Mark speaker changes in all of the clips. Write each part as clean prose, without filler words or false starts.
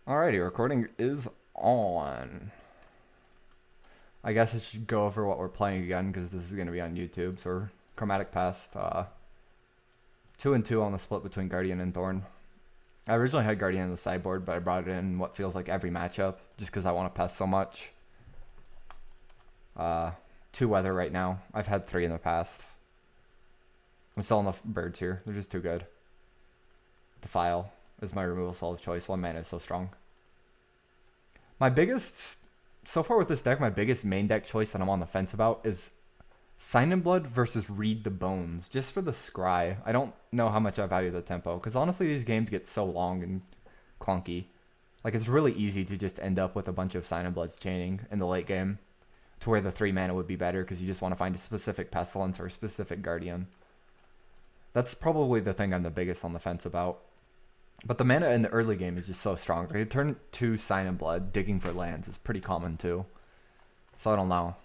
Speaker 1: Alrighty, recording is on. I guess I should go over what we're playing again because this is going to be on YouTube. So we're Chromatic passed 2 and 2 on the split between Guardian and Thorn. I originally had Guardian in the sideboard, but I brought it in what feels like every matchup just because I want to pest so much. 2 weather right now. I've had 3 in the past. I'm selling the birds here. They're just too good. Defile is my removal spell of choice. 1 mana is so strong. My biggest, so far with this deck, my biggest main deck choice that I'm on the fence about is Sign in Blood versus Read the Bones, just for the scry. I don't know how much I value the tempo, because honestly these games get so long and clunky. Like, it's really easy to just end up with a bunch of Sign in Bloods chaining in the late game, to where the 3 mana would be better, because you just want to find a specific Pestilence or a specific Guardian. That's probably the thing I'm the biggest on the fence about. But the mana in the early game is just so strong. Like, turn 2 Sign in Blood, digging for lands is pretty common too. So I don't know.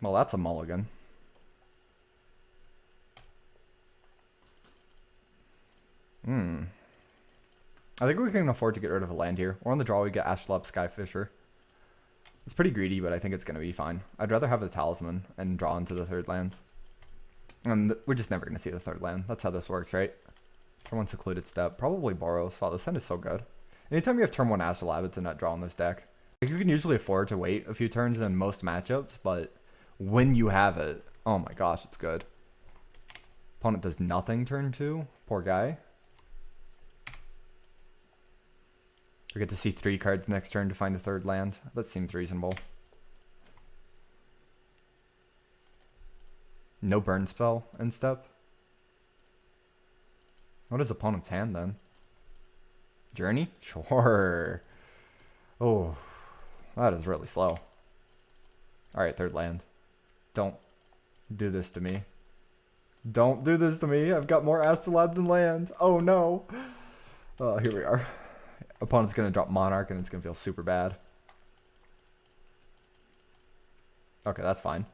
Speaker 1: Well, that's a mulligan. I think we can afford to get rid of a land here. Or on the draw we get Astrolab Skyfisher. It's pretty greedy, but I think it's going to be fine. I'd rather have the Talisman and draw into the 3rd land. And we're just never going to see the 3rd land. That's how this works, right? Turn 1 Secluded Step. Probably Boros. Wow, this hand is so good. Anytime you have turn 1 Astrolab, it's a net draw in this deck. Like, you can usually afford to wait a few turns in most matchups, but when you have it, oh my gosh, it's good. Opponent does nothing turn 2. Poor guy. We get to see 3 cards next turn to find a 3rd land. That seems reasonable. No burn spell in step. What is opponent's hand then? Journey? Sure. Oh, that is really slow. Alright, 3rd land. Don't do this to me. Don't do this to me. I've got more Astrolabs than land. Oh no. Oh, here we are. Opponent's going to drop Monarch and it's going to feel super bad. Okay, that's fine.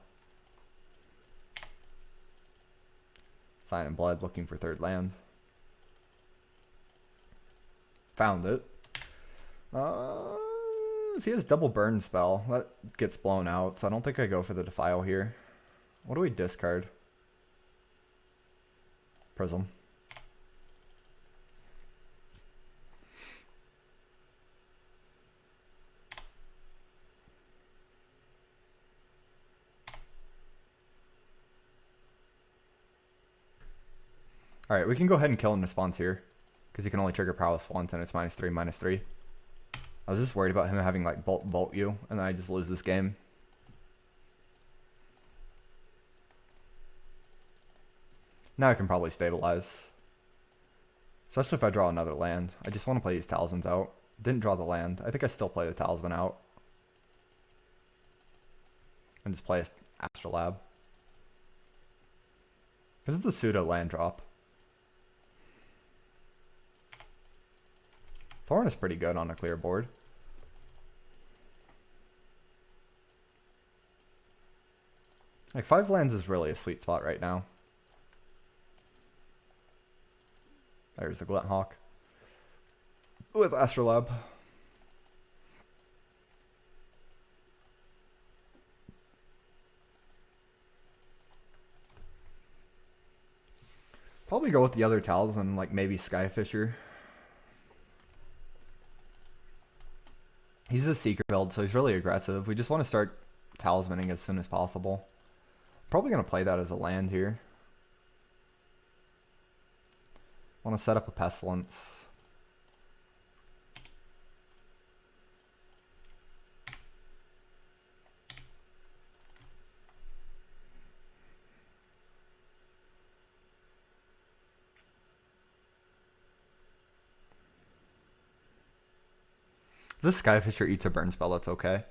Speaker 1: Sign in Blood, looking for 3rd land. Found it. If he has double burn spell, that gets blown out, so I don't think I go for the Defile here. What do we discard? Prism. Alright, we can go ahead and kill in response here. Because he can only trigger prowess once and it's -3, -3. I was just worried about him having like bolt you, and then I just lose this game. Now I can probably stabilize. Especially if I draw another land. I just want to play these talismans out. Didn't draw the land. I think I still play the talisman out. And just play Astrolab. Because it's a pseudo land drop. Thorn is pretty good on a clear board. Like 5 lands is really a sweet spot right now. There's the Glint Hawk. With Astrolab. Probably go with the other talisman, like maybe Skyfisher. He's a Seeker build, so he's really aggressive. We just want to start talismaning as soon as possible. Probably going to play that as a land here. Want to set up a Pestilence. If this Skyfisher eats a burn spell, that's okay.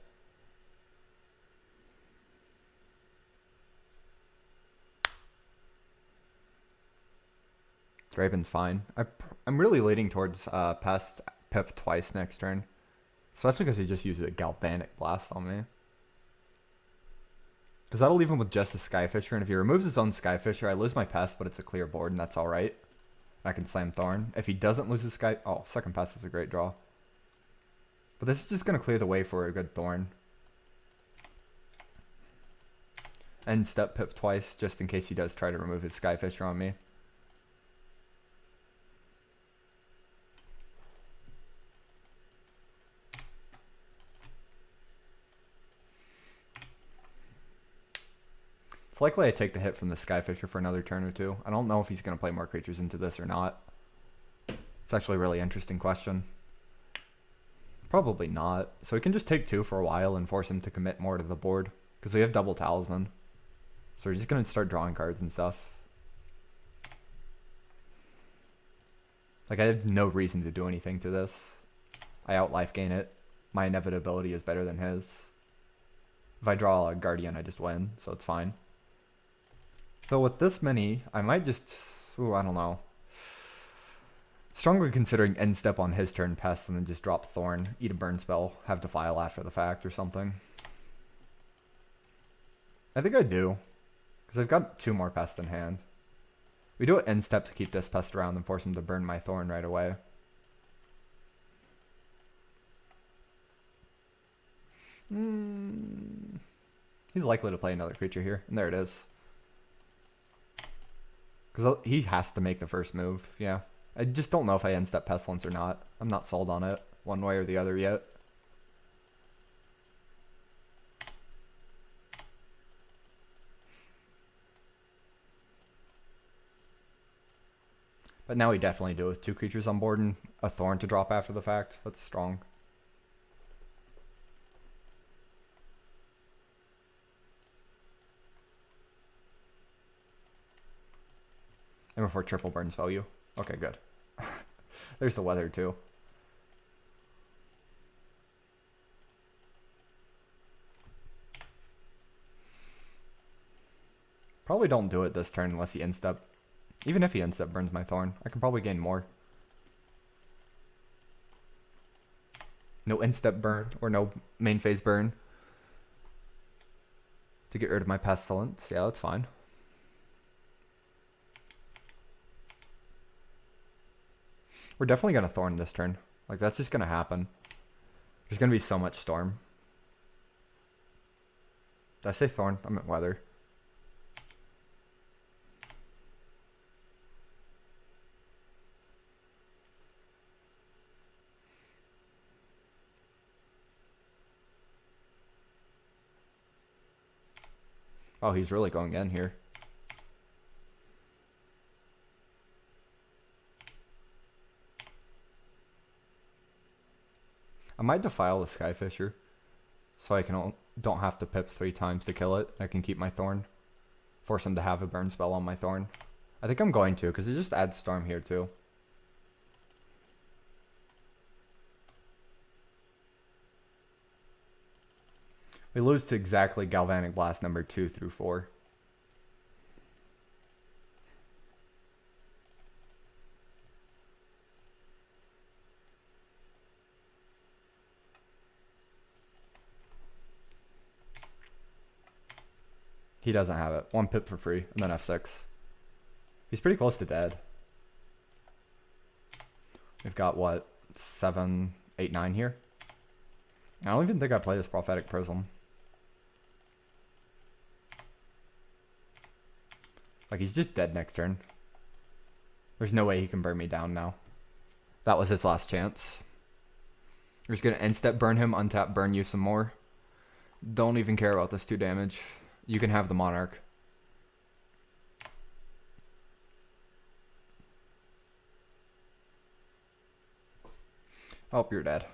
Speaker 1: Graven's fine. I'm really leaning towards past Pip twice next turn. Especially because he just uses a Galvanic Blast on me. Because that'll leave him with just a Skyfisher, and if he removes his own Skyfisher, I lose my Pest, but it's a clear board, and that's alright. I can slam Thorn. If he doesn't lose his Sky... Oh, second Pest is a great draw. But this is just going to clear the way for a good Thorn. End step Pip twice, just in case he does try to remove his Skyfisher on me. It's likely I take the hit from the Skyfisher for another turn or two. I don't know if he's going to play more creatures into this or not. It's actually a really interesting question. Probably not. So we can just take 2 for a while and force him to commit more to the board. Because we have double Talisman. So we're just going to start drawing cards and stuff. Like, I have no reason to do anything to this. I out-life gain it. My inevitability is better than his. If I draw a Guardian, I just win, so it's fine. So with this many, I might just... Ooh, I don't know. Strongly considering end step on his turn Pest and then just drop Thorn, eat a burn spell, have Defile after the fact or something. I think I do. Because I've got 2 more Pest in hand. We do it end step to keep this Pest around and force him to burn my Thorn right away. He's likely to play another creature here. And there it is. Because he has to make the first move, yeah. I just don't know if I end step Pestilence or not. I'm not sold on it, one way or the other yet. But now we definitely do with 2 creatures on board and a Thorn to drop after the fact. That's strong. And before triple burns value. Okay, good. There's the weather too. Probably don't do it this turn unless he instep. Even if he instep burns my Thorn, I can probably gain more. No instep burn or no main phase burn to get rid of my Pestilence. Yeah, that's fine. We're definitely going to Thorn this turn. Like, that's just going to happen. There's going to be so much Storm. Did I say Thorn? I meant Weather. Oh, he's really going in here. I might Defile the Skyfisher, so I don't have to pip 3 times to kill it. I can keep my Thorn. Force him to have a burn spell on my Thorn. I think I'm going to, because it just adds Storm here too. We lose to exactly Galvanic Blast number 2 through 4. He doesn't have it. 1 pip for free, and then F6. He's pretty close to dead. We've got, what, 7, 8, 9 here? I don't even think I play this Prophetic Prism. Like, he's just dead next turn. There's no way he can burn me down now. That was his last chance. We're just going to end-step burn him, untap, burn you some more. Don't even care about this 2 damage. You can have the Monarch. Oh, you're dead.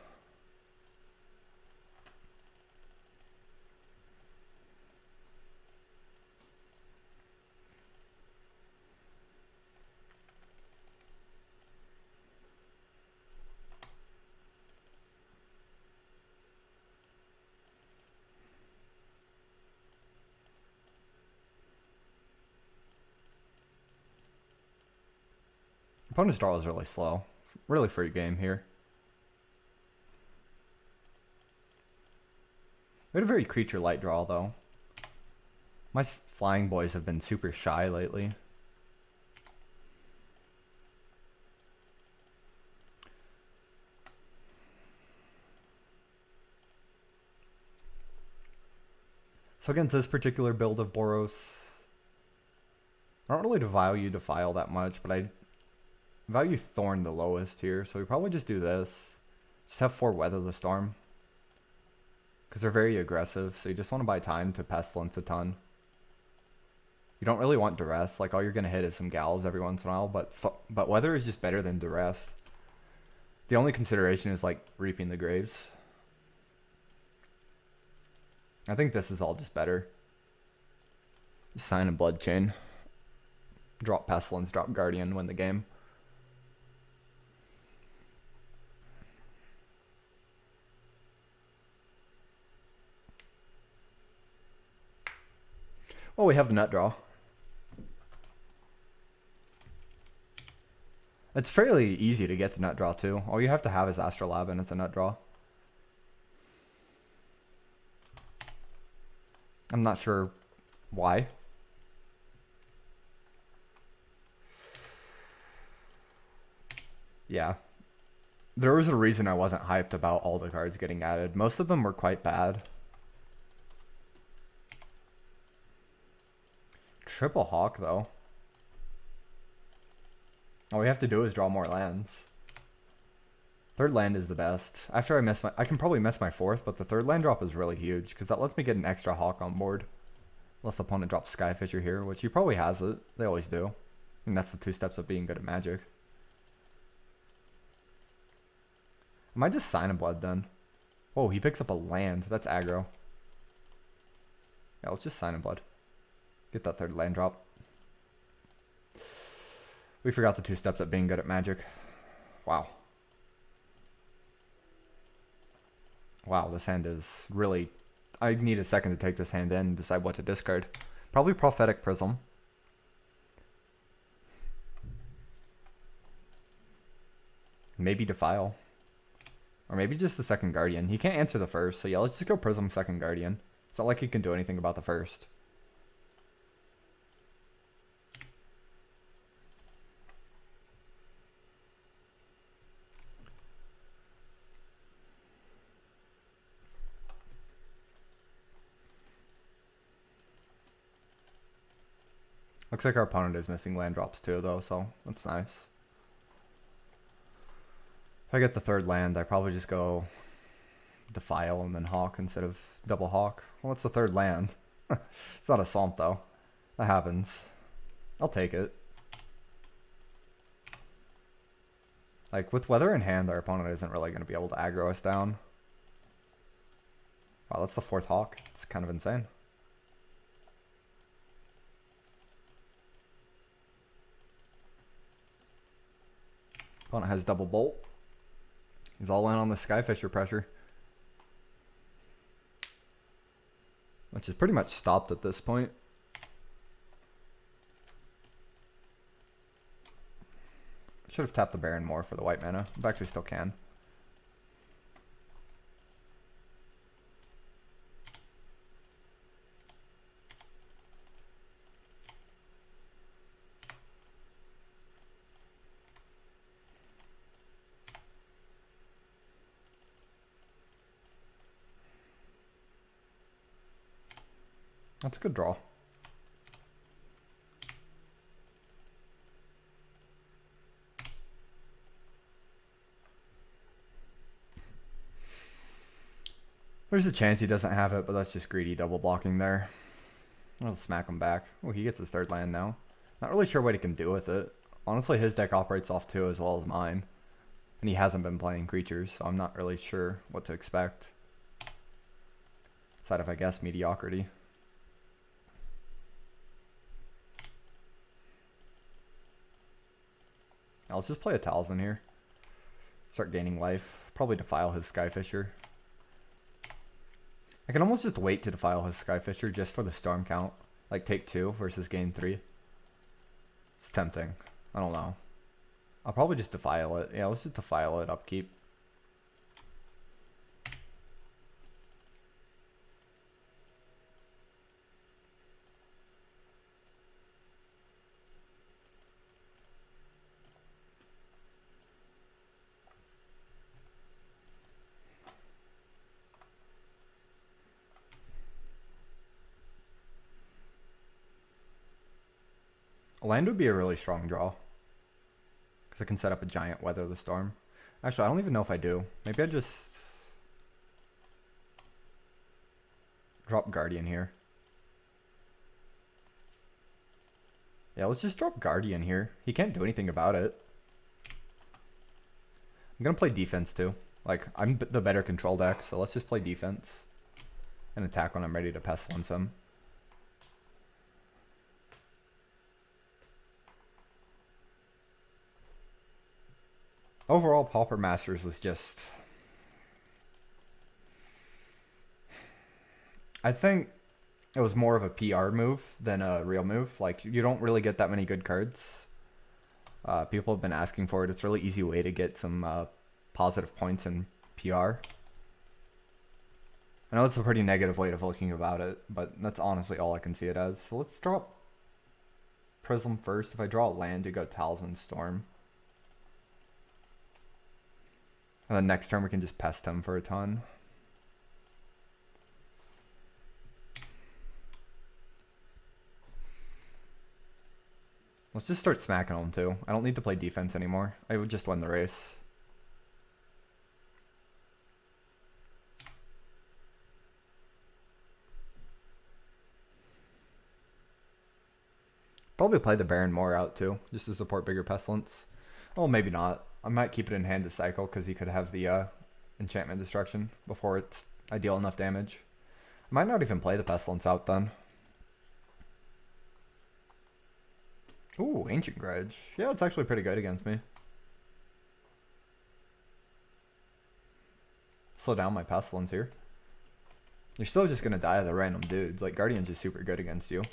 Speaker 1: Opponent's draw is really slow. Really free game here. We had a very creature light draw though. My flying boys have been super shy lately. So against this particular build of Boros, I don't really value Defile that much, but I value Thorn the lowest here, so we probably just do this. Just have 4 Weather the Storm. Because they're very aggressive, so you just want to buy time to Pestilence a ton. You don't really want Duress, like all you're going to hit is some Gals every once in a while, but Weather is just better than Duress. The only consideration is like Reaping the Graves. I think this is all just better. Sign a Blood Chain. Drop Pestilence, drop Guardian, win the game. Well, we have the nut draw. It's fairly easy to get the nut draw too. All you have to have is Astrolabe and it's a nut draw. I'm not sure why. Yeah. There was a reason I wasn't hyped about all the cards getting added. Most of them were quite bad. Triple Hawk though. All we have to do is draw more lands. Third land is the best. After I can probably miss my 4th, but the 3rd land drop is really huge because that lets me get an extra Hawk on board. Unless the opponent drops Skyfisher here, which he probably has it. They always do. And that's the 2 steps of being good at Magic. I might just sign a Blood then. Whoa, he picks up a land. That's aggro. Yeah, let's just sign a Blood. Get that 3rd land drop. We forgot the 2 steps at being good at Magic. Wow. Wow, this hand is really... I need a second to take this hand in and decide what to discard. Probably Prophetic Prism. Maybe Defile. Or maybe just the 2nd Guardian. He can't answer the 1st, so yeah, let's just go Prism 2nd Guardian. It's not like he can do anything about the 1st. Looks like our opponent is missing land drops too, though, so that's nice. If I get the 3rd land, I probably just go Defile and then Hawk instead of double Hawk. Well, what's the 3rd land? It's not a Swamp, though. That happens. I'll take it. Like, with Weather in hand, our opponent isn't really going to be able to aggro us down. Wow, that's the 4th Hawk. It's kind of insane. Opponent has double Bolt. He's all in on the Skyfisher pressure. Which is pretty much stopped at this point. Should have tapped the Baron more for the white mana. But actually still can. That's a good draw. There's a chance he doesn't have it, but that's just greedy double blocking there. I'll smack him back. Oh, he gets his 3rd land now. Not really sure what he can do with it. Honestly, his deck operates off 2 as well as mine. And he hasn't been playing creatures, so I'm not really sure what to expect. Aside of, I guess, mediocrity. Let's just play a Talisman here. Start gaining life. Probably Defile his Skyfisher. I can almost just wait to Defile his Skyfisher just for the Storm count. Like take 2 versus gain 3. It's tempting. I don't know. I'll probably just defile it. Yeah, let's just defile it, upkeep. Land would be a really strong draw. Because I can set up a giant Weather the Storm. Actually, I don't even know if I do. Maybe I just drop Guardian here. Yeah, let's just drop Guardian here. He can't do anything about it. I'm going to play defense too. Like, I'm the better control deck, so let's just play defense. And attack when I'm ready to Pestilence him. Overall, Pauper Masters was just... I think it was more of a PR move than a real move. Like, you don't really get that many good cards. People have been asking for it. It's a really easy way to get some positive points in PR. I know it's a pretty negative way of looking about it, but that's honestly all I can see it as. So let's drop Prism first. If I draw a land, you go Talisman Storm. And then next turn we can just pest him for a ton. Let's just start smacking him too. I don't need to play defense anymore. I would just win the race. Probably play the Baron more out too, just to support bigger Pestilence. Oh, maybe not. I might keep it in hand to cycle because he could have the enchantment destruction before I deal enough damage. I might not even play the Pestilence out then. Ooh, Ancient Grudge. Yeah, it's actually pretty good against me. Slow down my Pestilence here. You're still just going to die to the random dudes. Like, Guardian's just super good against you.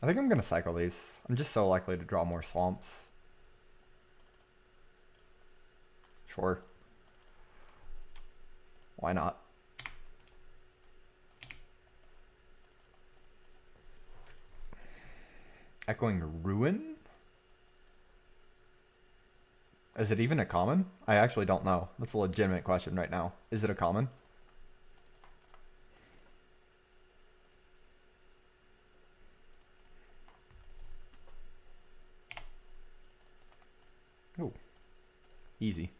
Speaker 1: I think I'm going to cycle these. I'm just so likely to draw more swamps. Sure. Why not? Echoing Ruin? Is it even a common? I actually don't know. That's a legitimate question right now. Is it a common? Oh, easy.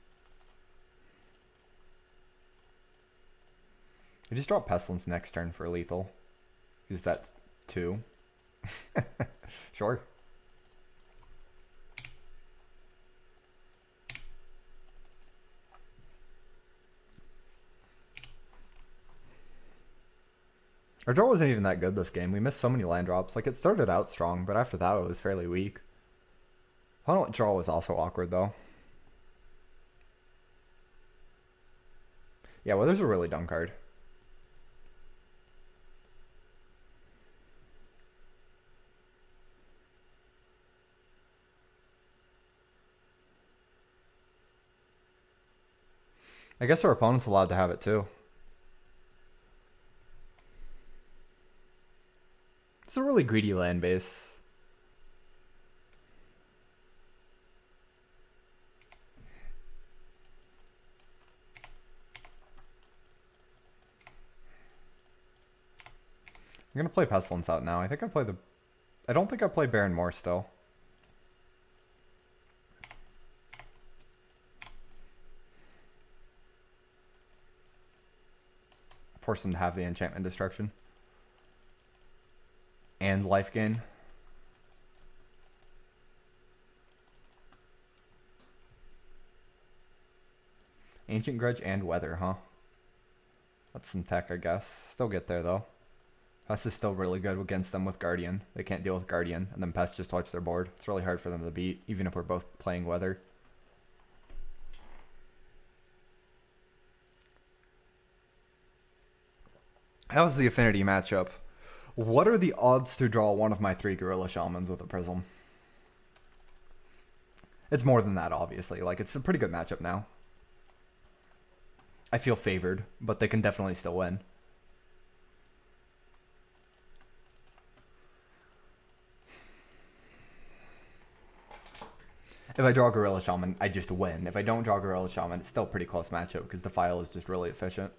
Speaker 1: I just drop Pestilence next turn for lethal. Because that's 2. Sure. Our draw wasn't even that good this game. We missed so many land drops. Like, it started out strong, but after that it was fairly weak. Final draw was also awkward, though. Yeah, Weather's a really dumb card. I guess our opponent's allowed to have it, too. It's a really greedy land base. I'm gonna play Pestilence out now. I think I play the... I don't think I play Baron more still. Force them to have the enchantment destruction. And life gain. Ancient Grudge and Weather, huh? That's some tech, I guess. Still get there, though. Pest is still really good against them with Guardian. They can't deal with Guardian, and then Pest just wipes their board. It's really hard for them to beat, even if we're both playing Weather. How's the Affinity matchup? What are the odds to draw one of my 3 Gorilla Shamans with a Prism? It's more than that, obviously. Like, it's a pretty good matchup now. I feel favored, but they can definitely still win. If I draw Gorilla Shaman, I just win. If I don't draw Gorilla Shaman, it's still a pretty close matchup because the file is just really efficient.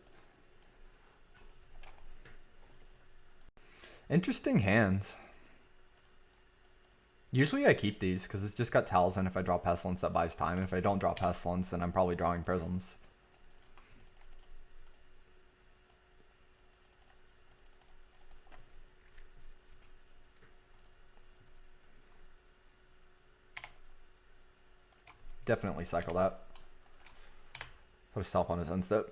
Speaker 1: Interesting hand. Usually I keep these because it's just got Talisman. If I draw Pestilence, that buys time. If I don't draw Pestilence, then I'm probably drawing Prisms. Definitely cycle that. Put a stop on his end step.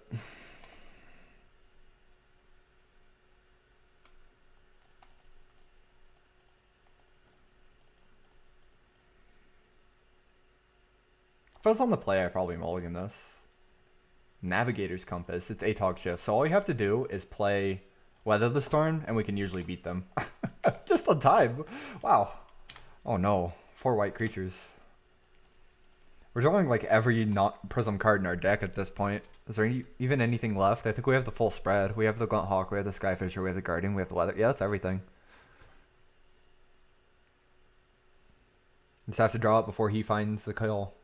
Speaker 1: If I was on the play, I'd probably mulligan this. Navigator's Compass. It's Atog Shift. So all you have to do is play Weather the Storm, and we can usually beat them. Just on time. Wow. Oh no. 4 white creatures. We're drawing like every not Prism card in our deck at this point. Is there even anything left? I think we have the full spread. We have the Gaunt Hawk, we have the Skyfisher, we have the Guardian, we have the Weather. Yeah, that's everything. Just have to draw it before he finds the kill.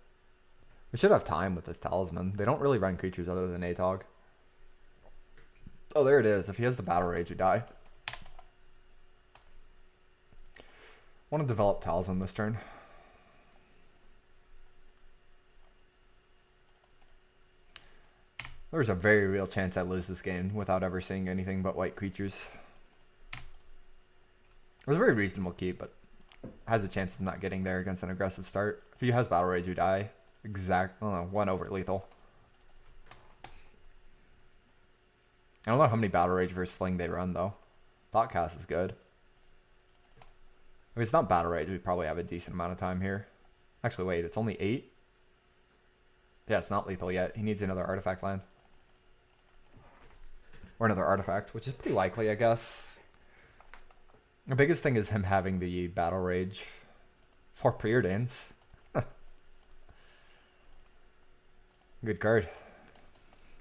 Speaker 1: We should have time with this Talisman. They don't really run creatures other than Atog. Oh, there it is. If he has the Battle Rage, we die. Want to develop Talisman this turn. There's a very real chance I lose this game without ever seeing anything but white creatures. It was a very reasonable keep, but has a chance of not getting there against an aggressive start. If he has Battle Rage, you die. I don't know, 1 over lethal. I don't know how many Battle Rage versus Fling they run, though. Thoughtcast is good. If it's not Battle Rage, we probably have a decent amount of time here. Actually, wait, it's only 8? Yeah, it's not lethal yet. He needs another artifact land. Or another artifact, which is pretty likely, I guess. The biggest thing is him having the Battle Rage. 4 Preordains. Good card.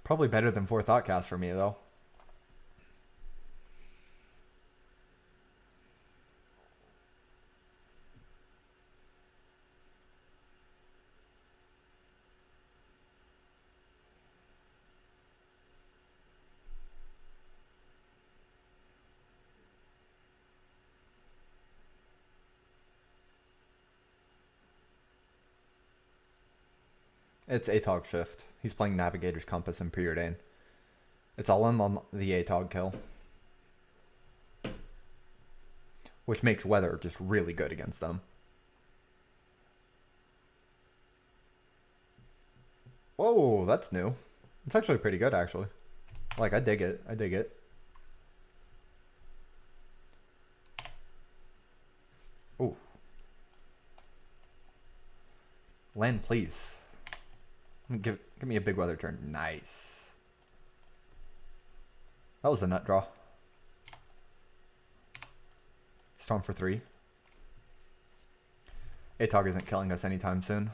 Speaker 1: Probably better than 4 Thoughtcast for me, though. It's Atog Shift. He's playing Navigator's Compass and Preordain. It's all in on the Atog kill. Which makes Weather just really good against them. Whoa, that's new. It's actually pretty good, actually. Like, I dig it. I dig it. Ooh. Land, please. Give me a big Weather turn. Nice. That was a nut draw. Storm for 3. Atog isn't killing us anytime soon.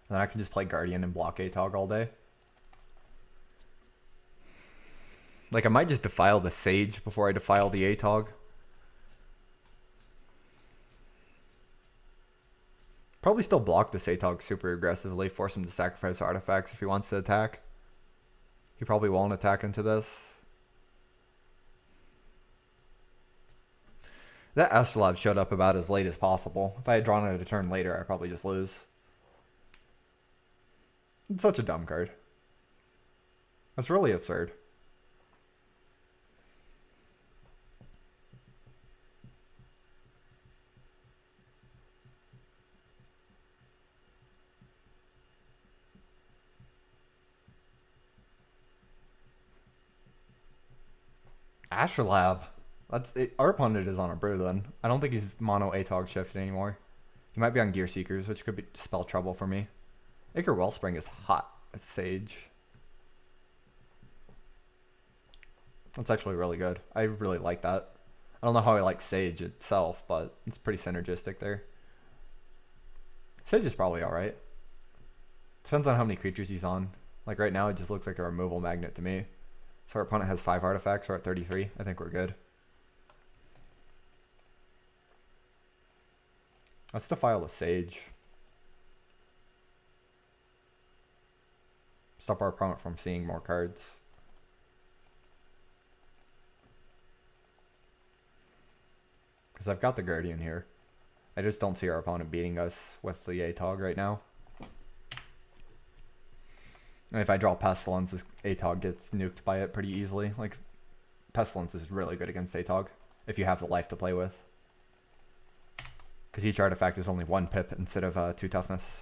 Speaker 1: And then I can just play Guardian and block Atog all day. Like, I might just defile the Sage before I defile the Atog. Probably still block this Atog super aggressively, force him to sacrifice artifacts if he wants to attack. He probably won't attack into this. That Astrolabe showed up about as late as possible. If I had drawn it a turn later, I'd probably just lose. It's such a dumb card. That's really absurd. Astrolabe. That's it. Our opponent is on a brew then. I don't think he's mono Atog shifted anymore. He might be on Gear Seekers, which could be spell trouble for me. Acre Wellspring is hot as Sage. That's actually really good. I really like that. I don't know how I like Sage itself, but it's pretty synergistic there. Sage is probably alright. Depends on how many creatures he's on. Like right now, it just looks like a removal magnet to me. So our opponent has 5 artifacts. We're at 33. I think we're good. Let's defile the Sage. Stop our opponent from seeing more cards. Because I've got the Guardian here. I just don't see our opponent beating us with the Atog right now. And if I draw Pestilence, this Atog gets nuked by it pretty easily. Like, Pestilence is really good against Atog if you have the life to play with. Because each artifact is only 1 pip instead of 2 toughness.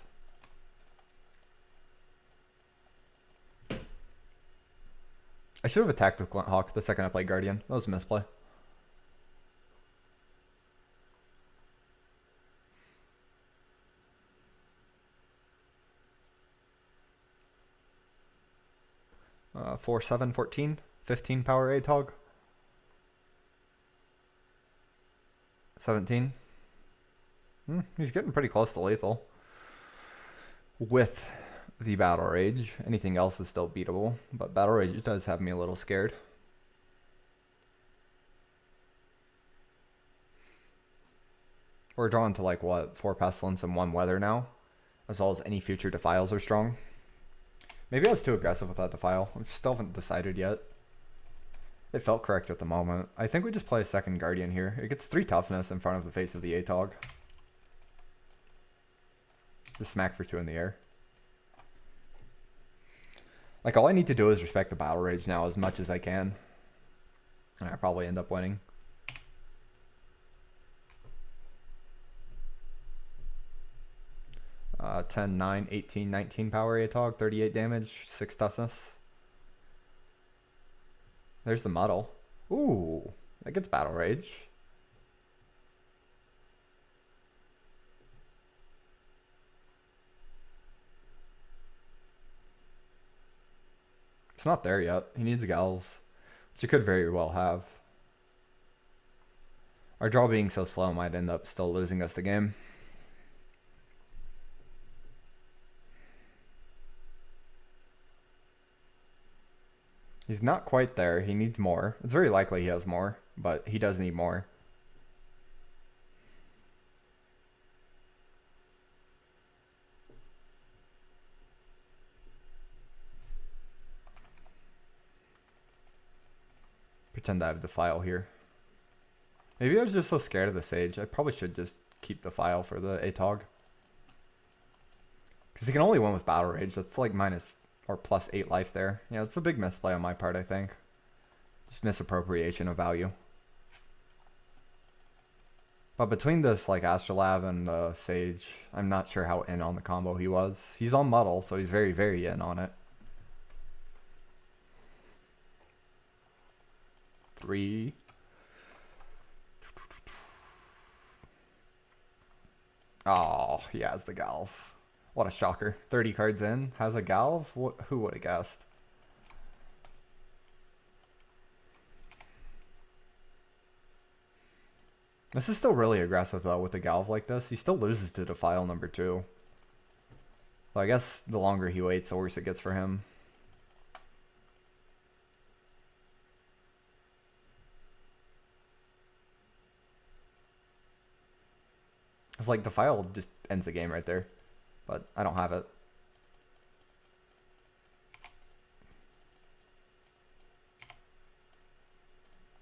Speaker 1: I should have attacked with Glint Hawk the second I played Guardian. That was a misplay. Uh, 4, 7, 14. 15 power Atog. 17. He's getting pretty close to lethal. With the Battle Rage. Anything else is still beatable. But Battle Rage does have me a little scared. We're drawn to like what? 4 Pestilence and 1 Weather now. As well as any future Defiles are strong. Maybe I was too aggressive with that Defile. I still haven't decided yet. It felt correct at the moment. I think we just play a second Guardian here. It gets 3 toughness in front of the face of the Atog. Just smack for 2 in the air. Like, all I need to do is respect the Battle Rage now as much as I can. And I probably end up winning. Uh, 10, 9, 18, 19 power Atog, 38 damage, 6 toughness. There's the Muddle. Ooh, that gets Battle Rage. It's not there yet. He needs Gals, which he could very well have. Our draw being so slow might end up still losing us the game. He's not quite there. He needs more. It's very likely he has more, but he does need more. Pretend I have Defile here. Maybe I was just so scared of the Sage. I probably should just keep Defile for the Atog. Because we can only win with Battle Rage. That's like minus or plus 8 life there. Yeah, it's a big misplay on my part, I think. Just misappropriation of value. But between this like Astrolabe and the Sage, I'm not sure how in on the combo he was. He's on Muddle, so he's very, very in on it. 3. Oh, he has the Galv. What a shocker. 30 cards in, has a Galv? Who would have guessed? This is still really aggressive though with the Galv like this. He still loses to Defile number 2. So I guess the longer he waits, the worse it gets for him. It's like Defile just ends the game right there. But I don't have it.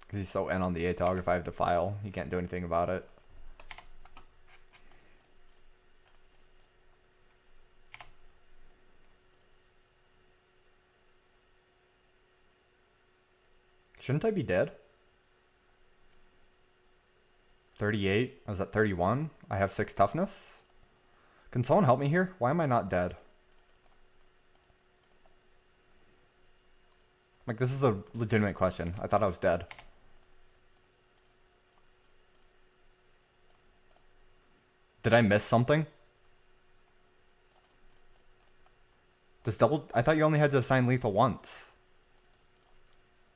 Speaker 1: Because he's so in on the Atog. If I have Defile, he can't do anything about it. Shouldn't I be dead? 38. I was at 31. I have 6 toughness. Can someone help me here? Why am I not dead? Like, this is a legitimate question. I thought I was dead. Did I miss something? Does double... I thought you only had to assign lethal once.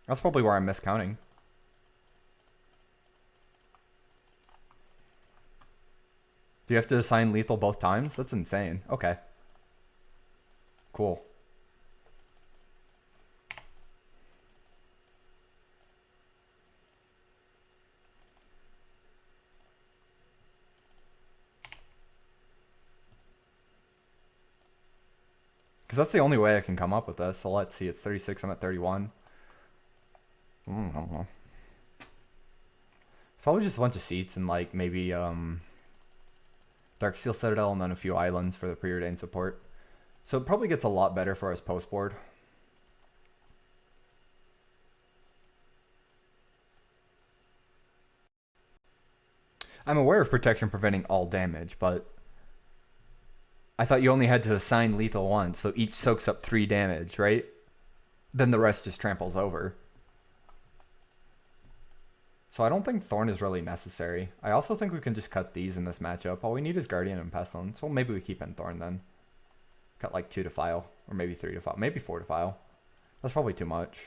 Speaker 1: That's probably where I'm miscounting. Do you have to assign lethal both times? That's insane. Okay. Cool. Because that's the only way I can come up with this. So let's see. It's 36. I'm at 31. I don't know. Probably just a bunch of seats and like maybe Darksteel Citadel and then a few islands for the preordained support. So it probably gets a lot better for us post board. I'm aware of protection preventing all damage, but I thought you only had to assign lethal once, so each soaks up 3 damage, right? Then the rest just tramples over. So I don't think Thorn is really necessary. I also think we can just cut these in this matchup. All we need is Guardian and Pestilence. Well, maybe we keep in Thorn then. Cut like 2 to file, or maybe 3 to file, maybe 4 to file. That's probably too much.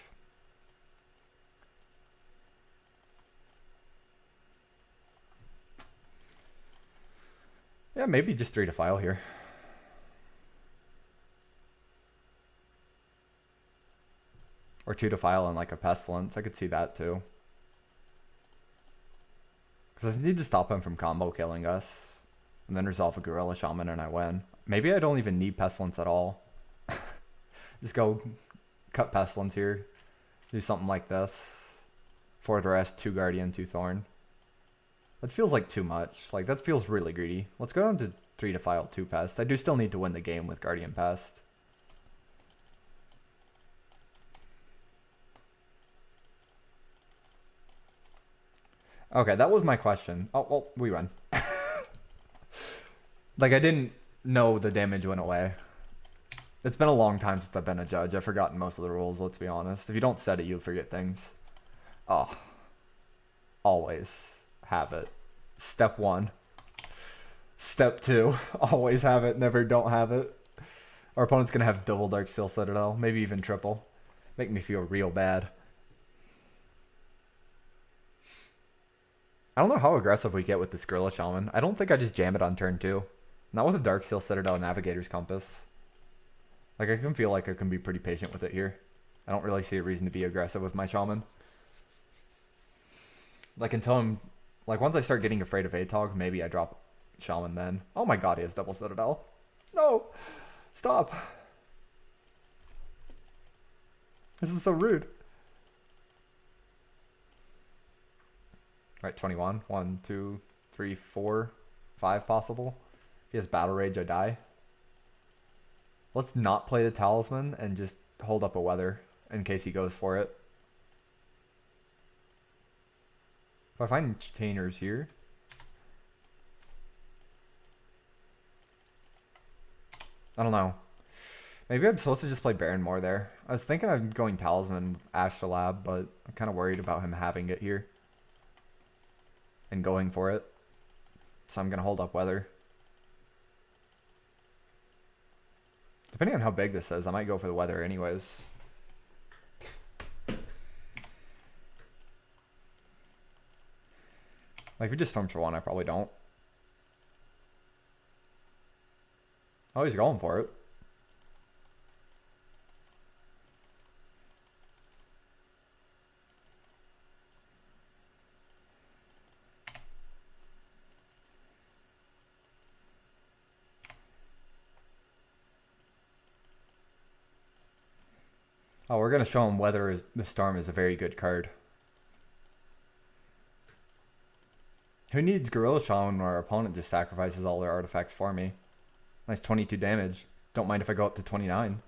Speaker 1: Yeah, maybe just 3 to file here. Or 2 to file and like a Pestilence. I could see that too. Because I need to stop him from combo killing us. And then resolve a Gorilla Shaman and I win. Maybe I don't even need Pestilence at all. Just go cut Pestilence here. Do something like this. 4 to rest, 2 Guardian, 2 Thorn. That feels like too much. Like, that feels really greedy. Let's go down to 3 to file, 2 Pest. I do still need to win the game with Guardian Pest. Okay, that was my question. Oh, well, we win. Like, I didn't know the damage went away. It's been a long time since I've been a judge. I've forgotten most of the rules, let's be honest. If you don't set it, you forget things. Oh. Always have it. Step 1. Step 2. Always have it, never don't have it. Our opponent's going to have double Darksteel Citadel, maybe even triple. Make me feel real bad. I don't know how aggressive we get with this Gorilla Shaman. I don't think I just jam it on turn 2. Not with a Darksteel Citadel Navigator's Compass. Like, I can feel like I can be pretty patient with it here. I don't really see a reason to be aggressive with my Shaman. Like, until I'm... Like, once I start getting afraid of Atog, maybe I drop Shaman then. Oh my god, he has double Citadel. No! Stop! This is so rude. Right, 21. 1, 2, 3, 4, 5 possible. If he has Battle Rage, I die. Let's not play the Talisman and just hold up a Weather in case he goes for it. If I find Chainers here... I don't know. Maybe I'm supposed to just play Baron more there. I was thinking of going Talisman Astrolab, but I'm kind of worried about him having it here. And going for it. So I'm going to hold up Weather. Depending on how big this is, I might go for the Weather anyways. Like, if he just storms for 1, I probably don't. Oh, he's going for it. Oh, we're going to show him whether the Storm is a very good card. Who needs Gorilla Shaman when our opponent just sacrifices all their artifacts for me? Nice 22 damage. Don't mind if I go up to 29.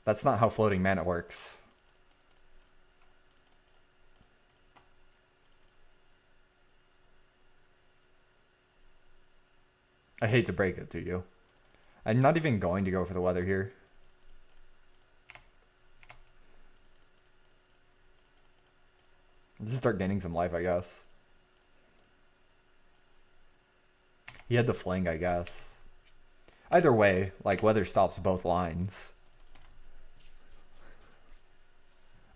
Speaker 1: That's not how floating mana works. I hate to break it to you. I'm not even going to go for the Weather here. Just start gaining some life, I guess. He had the fling, I guess. Either way, like, weather stops both lines.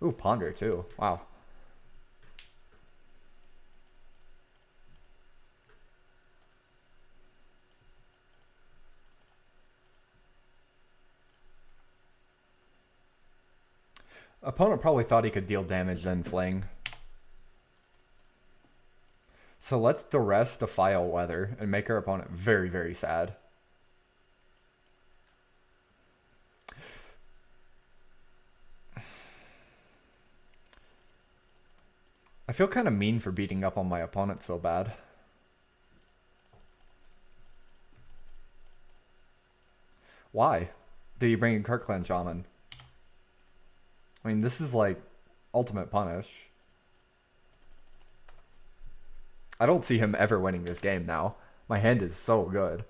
Speaker 1: Ooh, ponder too. Wow. Opponent probably thought he could deal damage then fling. So let's duress Defile Weather and make our opponent very, very sad. I feel kind of mean for beating up on my opponent so bad. Why? Did you bring in Kirkland Shaman? I mean, this is like ultimate punish. I don't see him ever winning this game now. My hand is so good.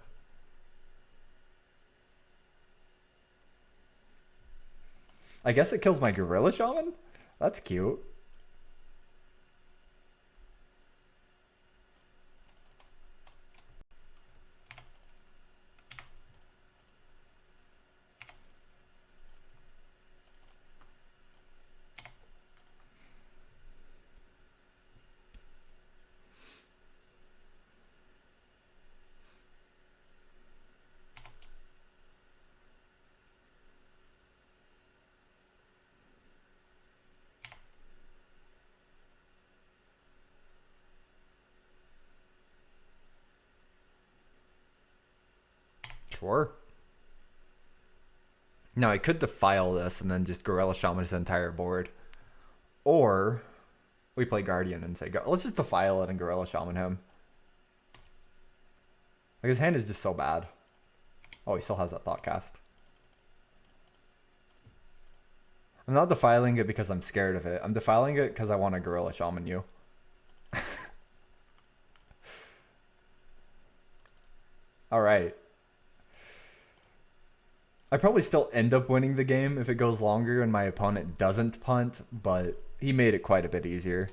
Speaker 1: I guess it kills my Gorilla Shaman? That's cute. Sure. Now I could defile this and then just Gorilla Shaman his entire board. Or we play Guardian and say, let's just defile it and Gorilla Shaman him. Like, his hand is just so bad. Oh, he still has that Thought Cast. I'm not defiling it because I'm scared of it. I'm defiling it because I want to Gorilla Shaman you. Alright. I probably still end up winning the game if it goes longer and my opponent doesn't punt, but he made it quite a bit easier.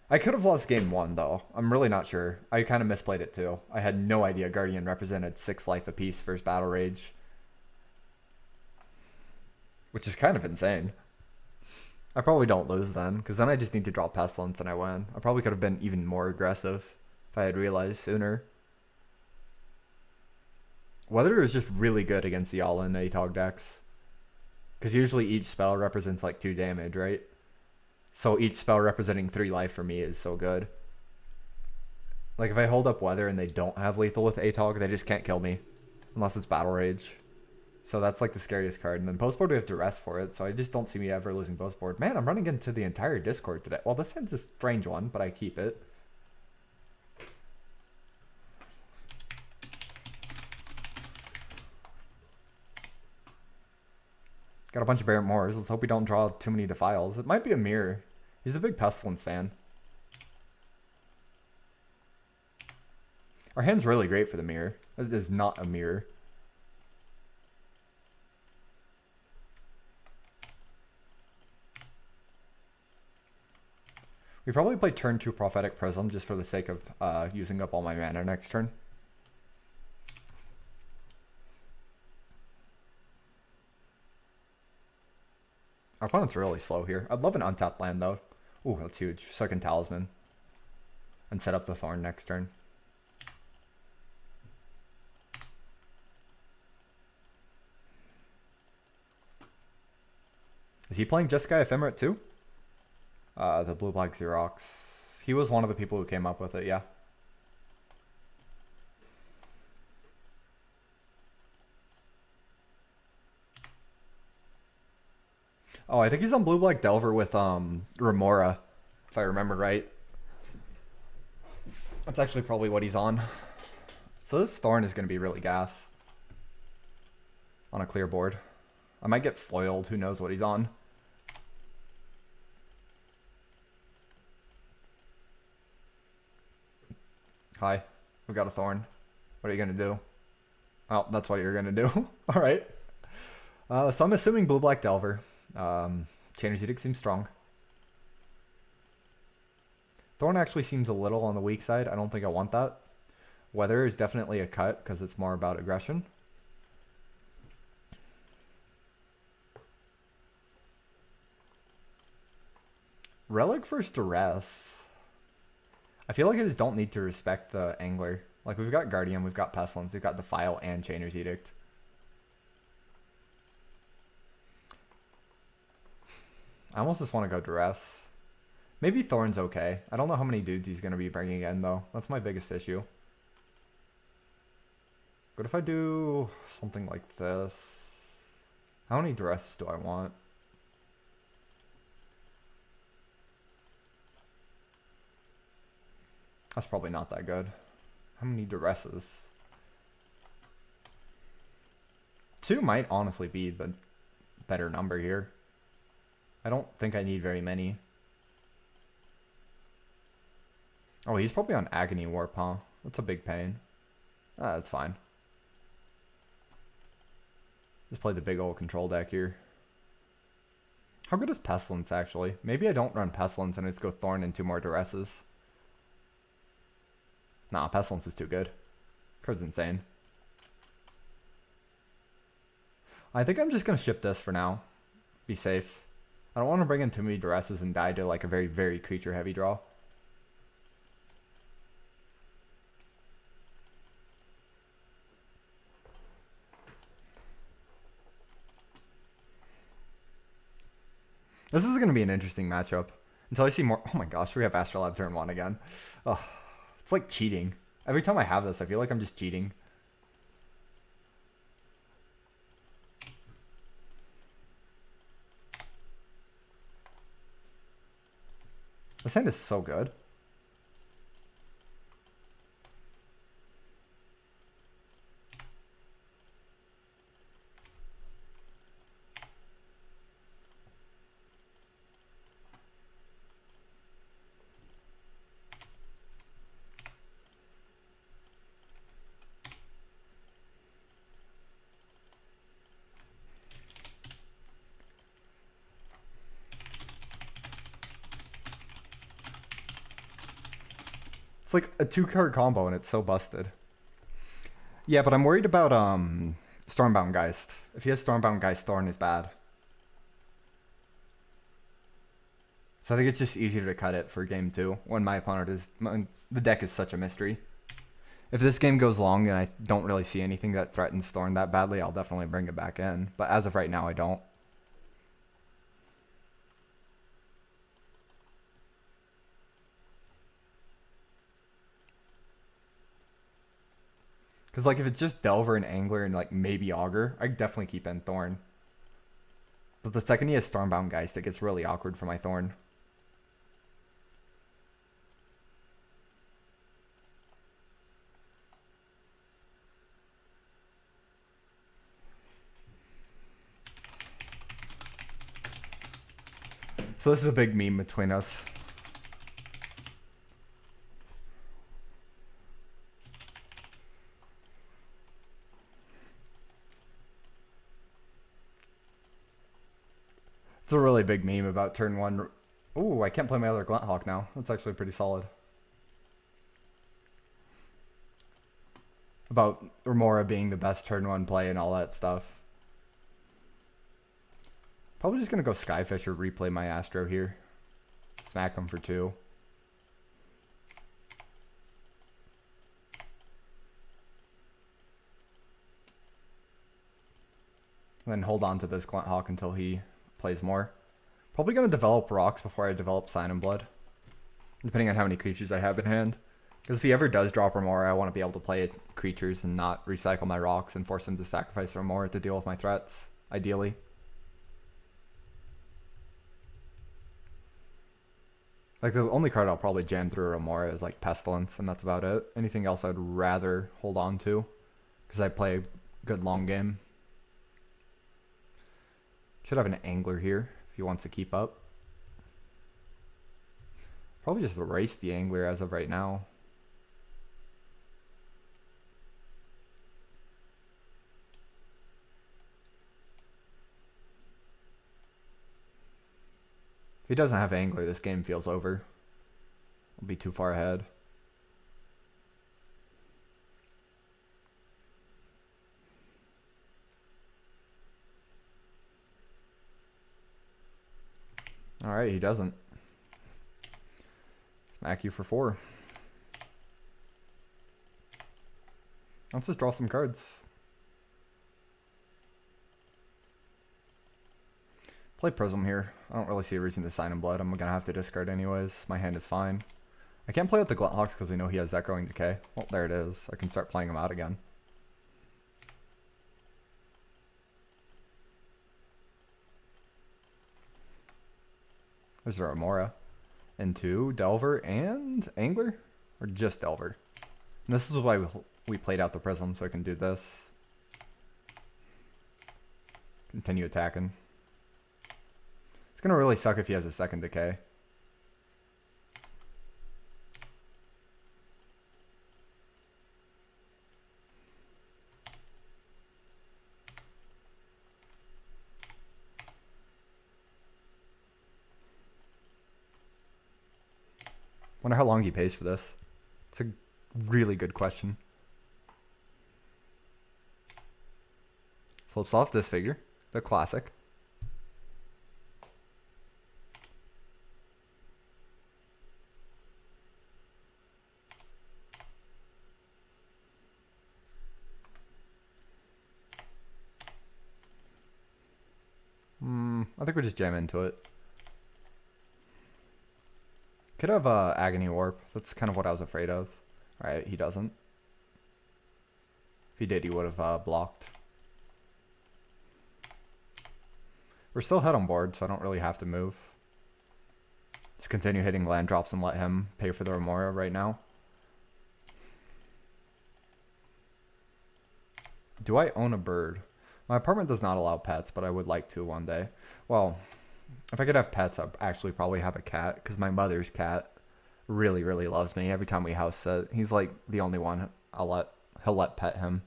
Speaker 1: I could have lost game 1, though. I'm really not sure. I kind of misplayed it, too. I had no idea Guardian represented 6 life apiece versus Battle Rage. Which is kind of insane. I probably don't lose then, because then I just need to draw Pestilence and I win. I probably could have been even more aggressive if I had realized sooner. Weather is just really good against the all-in ATOG decks. Because usually each spell represents like 2 damage, right? So each spell representing 3 life for me is so good. Like if I hold up Weather and they don't have lethal with ATOG, they just can't kill me. Unless it's Battle Rage. So that's like the scariest card. And then postboard we have Duress for it, so I just don't see me ever losing postboard. Man, I'm running into the entire Discord today. Well, this hand's a strange one, but I keep it. Got a bunch of Barrett Moors. Let's hope we don't draw too many Defiles. It might be a mirror. He's a big Pestilence fan. Our hand's really great for the mirror. It is not a mirror. We probably play turn 2 Prophetic Prism just for the sake of using up all my mana next turn. Our opponent's really slow here. I'd love an untapped land though. Ooh, that's huge. So I can Talisman. And set up the Thorn next turn. Is he playing Jeskai Ephemerate too? The blue-black Xerox. He was one of the people who came up with it, yeah. Oh, I think he's on blue-black Delver with Remora, if I remember right. That's actually probably what he's on. So this Thorn is going to be really gas on a clear board. I might get foiled. Who knows what he's on. Hi, we've got a Thorn. What are you going to do? Oh, that's what you're going to do. All right. So I'm assuming blue-black Delver. Chainer's Edict seems strong. Thorn actually seems a little on the weak side. I don't think I want that. Weather is definitely a cut because it's more about aggression. Relic versus Duress. I feel like I just don't need to respect the Angler. Like, we've got Guardian, we've got Pestilence, we've got Defile and Chainer's Edict. I almost just want to go Duress. Maybe Thorn's okay. I don't know how many dudes he's going to be bringing in, though. That's my biggest issue. What if I do something like this? How many Duresses do I want? That's probably not that good. How many Duresses? 2 might honestly be the better number here. I don't think I need very many. Oh, he's probably on Agony Warp, huh? That's a big pain. Ah, that's fine. Just play the big old control deck here. How good is Pestilence, actually? Maybe I don't run Pestilence and I just go Thorn and 2 more Duresses. Nah, Pestilence is too good. Card's insane. I think I'm just going to ship this for now. Be safe. I don't want to bring in too many Duresses and die to like a very, very creature heavy draw. This is going to be an interesting matchup. Until I see more... Oh my gosh, we have Astrolab turn 1 again. Oh, it's like cheating. Every time I have this, I feel like I'm just cheating. This hand is so good. It's like a 2-card combo and it's so busted. Yeah, but I'm worried about Stormbound Geist. If he has Stormbound Geist, Thorn is bad. So I think it's just easier to cut it for game 2 when my opponent is... The deck is such a mystery. If this game goes long and I don't really see anything that threatens Thorn that badly, I'll definitely bring it back in. But as of right now, I don't. Because, like, if it's just Delver and Angler and, like, maybe Augur, I definitely keep in Thorn. But the second he has Stormbound Geist, it gets really awkward for my Thorn. So this is a big meme between us. It's a really big meme about turn 1. Ooh, I can't play my other Glinthawk now. That's actually pretty solid. About Remora being the best turn 1 play and all that stuff. Probably just going to go Skyfish or replay my Astro here. Smack him for 2. And then hold on to this Glinthawk until he plays more. Probably going to develop Rocks before I develop Sign and Blood. Depending on how many creatures I have in hand. Because if he ever does drop Remora, I want to be able to play creatures and not recycle my Rocks and force him to sacrifice Remora to deal with my threats, ideally. Like, the only card I'll probably jam through Remora is, like, Pestilence, and that's about it. Anything else I'd rather hold on to, because I play a good long game. Should have an Angler here, if he wants to keep up. Probably just erase the Angler as of right now. If he doesn't have Angler, this game feels over. I'll be too far ahead. Alright, he doesn't. Smack you for 4. Let's just draw some cards. Play Prism here. I don't really see a reason to sign in Blood. I'm gonna have to discard anyways. My hand is fine. I can't play with the Gluthawks because we know he has Echoing Decay. Well, there it is. I can start playing him out again. There's a Remora. Into Delver and Angler? Or just Delver? And this is why we played out the Prism, so I can do this. Continue attacking. It's gonna really suck if he has a second Decay. Wonder how long he pays for this. It's a really good question. Flips off this figure, the classic. I think we just jam into it. Could have Agony Warp. That's kind of what I was afraid of. Alright, he doesn't. If he did, he would have blocked. We're still head on board, so I don't really have to move. Just continue hitting land drops and let him pay for the Remora right now. Do I own a bird? My apartment does not allow pets, but I would like to one day. Well, if I could have pets, I'd actually probably have a cat, because my mother's cat really, really loves me. Every time we house sit, he's like the only one he'll let pet him.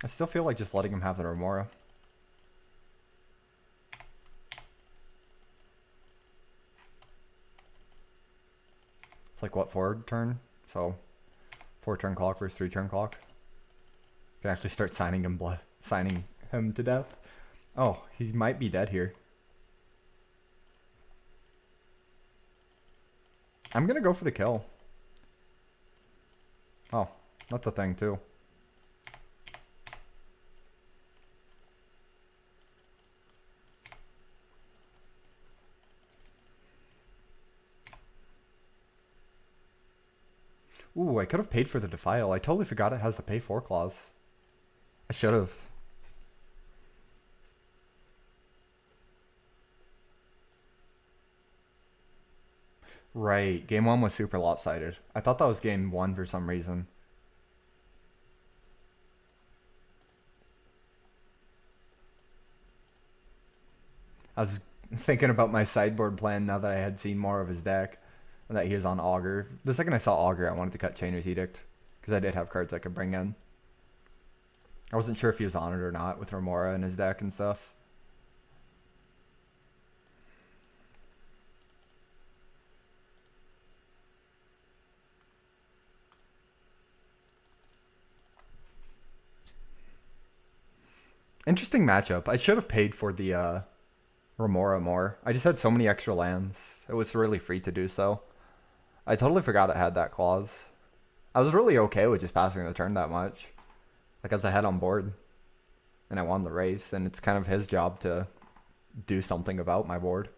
Speaker 1: I still feel like just letting him have the Remora. It's like what, 4 turn? So 4 turn clock versus 3 turn clock. You can actually start signing him to death. Oh, he might be dead here. I'm gonna go for the kill. Oh, that's a thing too. Ooh, I could have paid for the Defile. I totally forgot it has the pay for clause. I should have. Right, game 1 was super lopsided. I thought that was game 1 for some reason. I was thinking about my sideboard plan now that I had seen more of his deck. And that he was on Augur. The second I saw Augur, I wanted to cut Chainer's Edict. Because I did have cards I could bring in. I wasn't sure if he was on it or not with Remora in his deck and stuff. Interesting matchup. I should have paid for the Remora more. I just had so many extra lands. It was really free to do so. I totally forgot it had that clause. I was really okay with just passing the turn that much. Like, as I had on board. And I won the race. And it's kind of his job to do something about my board.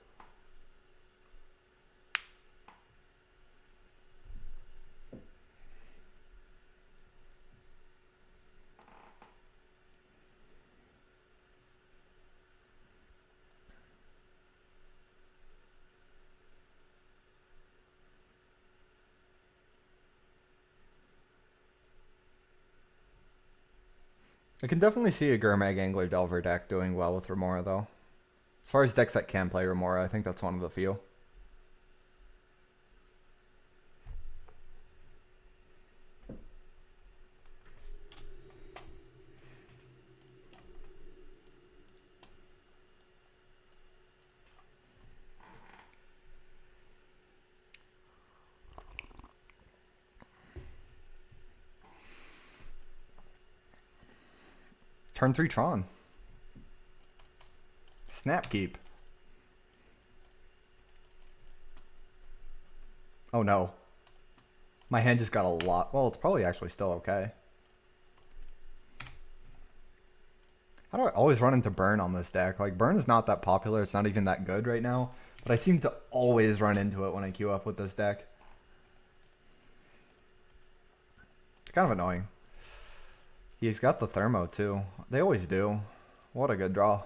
Speaker 1: I can definitely see a Gurmag Angler Delver deck doing well with Remora, though. As far as decks that can play Remora, I think that's one of the few. Turn 3 Tron. Snap keep. Oh no. My hand just got a lot. Well, it's probably actually still okay. How do I always run into burn on this deck? Like, burn is not that popular. It's not even that good right now. But I seem to always run into it when I queue up with this deck. It's kind of annoying. He's got the Thermo too. They always do. What a good draw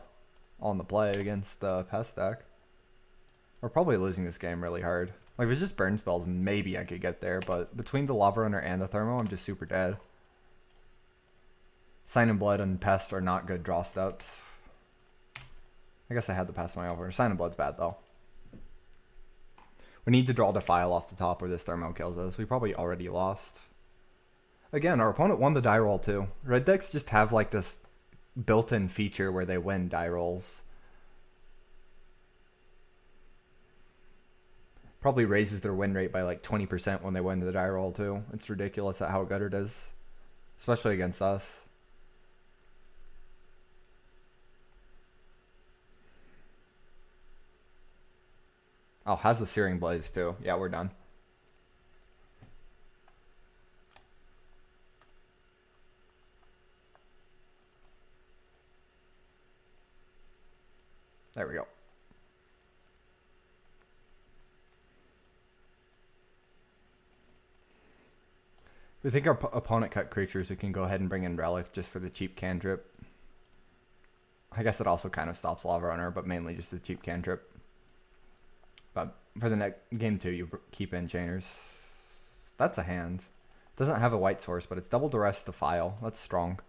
Speaker 1: on the play against the Pest deck. We're probably losing this game really hard. Like, if it's just burn spells, maybe I could get there. But between the Lava Runner and the Thermo, I'm just super dead. Sign and Blood and Pest are not good draw steps. I guess I had to pass my over. Sign and Blood's bad, though. We need to draw Defile off the top or this Thermo kills us. We probably already lost. Again, our opponent won the die roll, too. Red decks just have, like, this built-in feature where they win die rolls. Probably raises their win rate by like 20% when they win the die roll too. It's ridiculous at how good it is. Especially against us. Oh, has the Searing Blaze too. Yeah, we're done. There we go. We think our opponent cut creatures, we can go ahead and bring in Relic just for the cheap cantrip. I guess it also kind of stops Lava Runner, but mainly just the cheap cantrip. But for the next game 2, you keep in Chainers. That's a hand. Doesn't have a white source, but it's double duress to file. That's strong.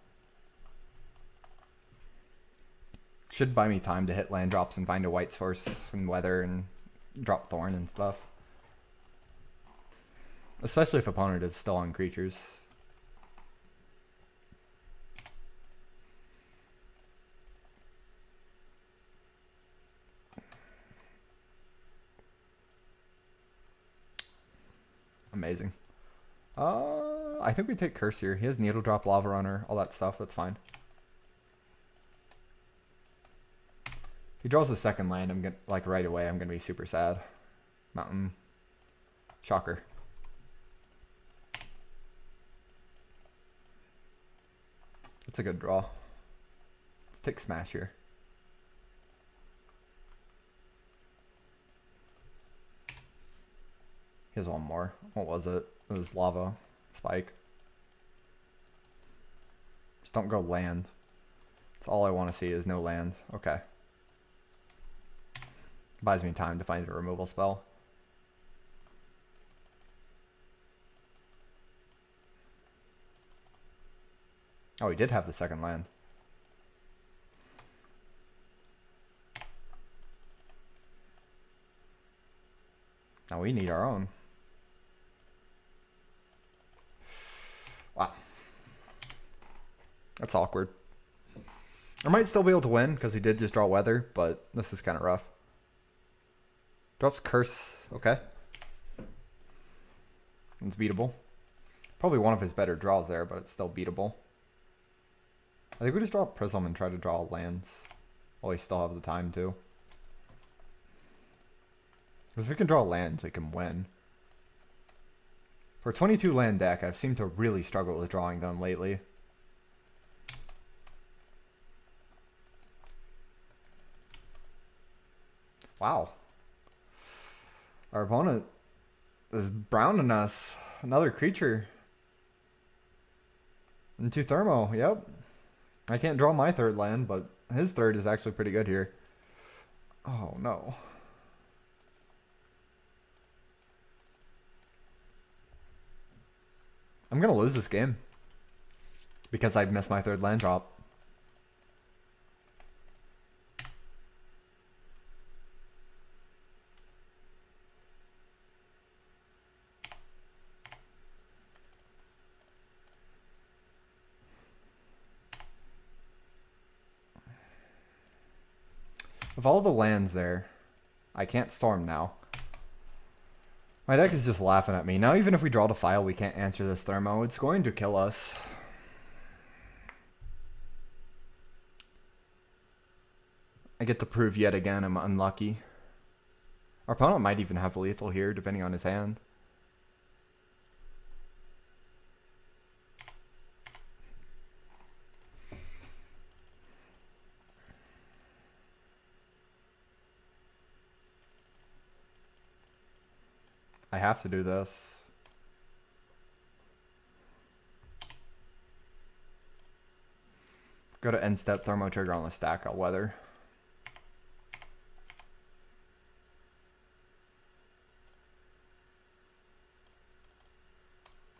Speaker 1: Should buy me time to hit land drops and find a white source and weather and drop Thorn and stuff. Especially if opponent is still on creatures. Amazing. I think we take Curse here. He has Needle Drop, Lava Runner, all that stuff. That's fine. If he draws the second land, I'm gonna, like, right away, I'm gonna be super sad. Mountain. Shocker. That's a good draw. Let's take Smash here. He has one more. What was it? It was Lava Spike. Just don't go land. That's all I want to see is no land. Okay. Buys me time to find a removal spell. Oh, he did have the second land. Now we need our own. Wow. That's awkward. I might still be able to win because he did just draw Weather, but this is kind of rough. Drops Curse. Okay. It's beatable. Probably one of his better draws there, but it's still beatable. I think we just draw Prism and try to draw lands while we still have the time to. Because if we can draw lands, we can win. For a 22 land deck, I've seemed to really struggle with drawing them lately. Wow. Our opponent is browning us. Another creature. Into Thermo, yep. I can't draw my third land, but his third is actually pretty good here. Oh, no. I'm going to lose this game because I missed my third land drop. Of all the lands there, I can't storm now. My deck is just laughing at me. Now even if we draw to file, we can't answer this Thermo. It's going to kill us. I get to prove yet again I'm unlucky. Our opponent might even have lethal here, depending on his hand. I have to do this. Go to end step, thermo trigger on the stack, I'll weather.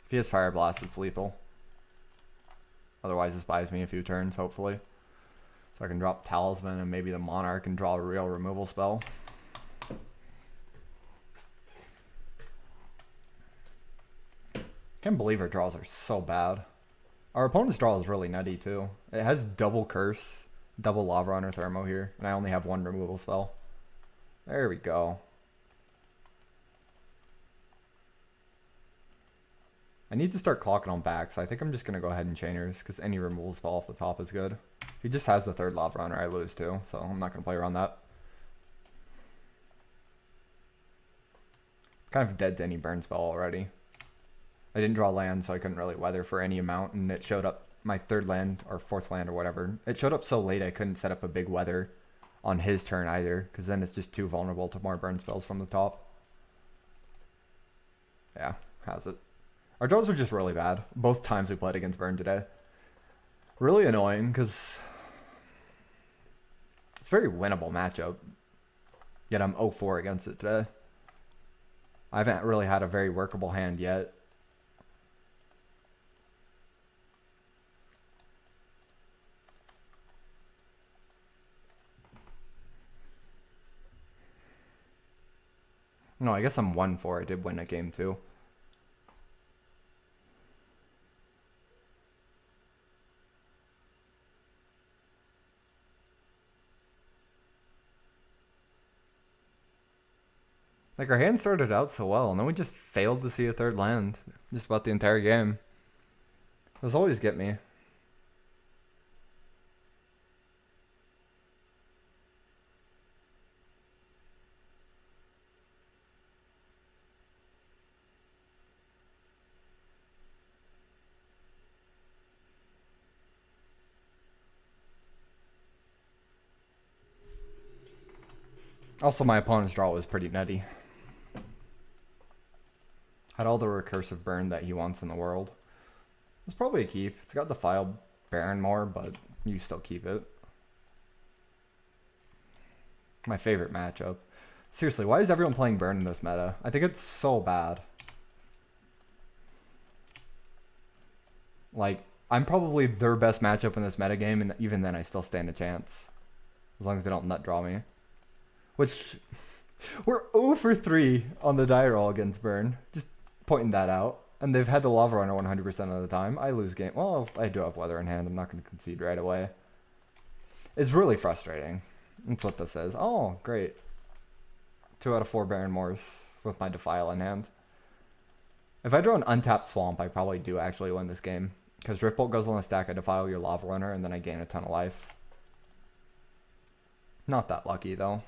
Speaker 1: If he has Fire Blast, it's lethal. Otherwise, this buys me a few turns, hopefully. So I can drop Talisman and maybe the Monarch and draw a real removal spell. Can't believe our draws are so bad. Our opponent's draw is really nutty too. It has double Curse, double Lava Runner Thermo here, and I only have one removal spell. There we go. I need to start clocking on back, so I think I'm just going to go ahead and Chainers, because any removal spell off the top is good. If he just has the third Lava Runner, I lose too, so I'm not going to play around that. Kind of dead to any burn spell already. I didn't draw land, so I couldn't really weather for any amount, and it showed up, my third land, or fourth land, or whatever. It showed up so late I couldn't set up a big weather on his turn either, because then it's just too vulnerable to more burn spells from the top. Yeah, has it. Our draws are just really bad. Both times we played against burn today. Really annoying, because it's a very winnable matchup. Yet I'm 0-4 against it today. I haven't really had a very workable hand yet. No, I guess I'm 1-4. I did win a game too. Like, our hand started out so well, and then we just failed to see a third land. Just about the entire game. Those always get me. Also, my opponent's draw was pretty nutty. Had all the recursive burn that he wants in the world. It's probably a keep. It's got the file Baron more, but you still keep it. My favorite matchup. Seriously, why is everyone playing burn in this meta? I think it's so bad. Like, I'm probably their best matchup in this metagame, and even then I still stand a chance. As long as they don't nut draw me. Which, we're 0-3 on the die roll against burn. Just pointing that out. And they've had the Lava Runner 100% of the time. I lose game. Well, I do have weather in hand. I'm not going to concede right away. It's really frustrating. That's what this is. Oh, great. 2 out of 4 Baron Moors with my Defile in hand. If I draw an untapped Swamp, I probably do actually win this game. Because Riftbolt goes on the stack, I Defile your Lava Runner, and then I gain a ton of life. Not that lucky, though.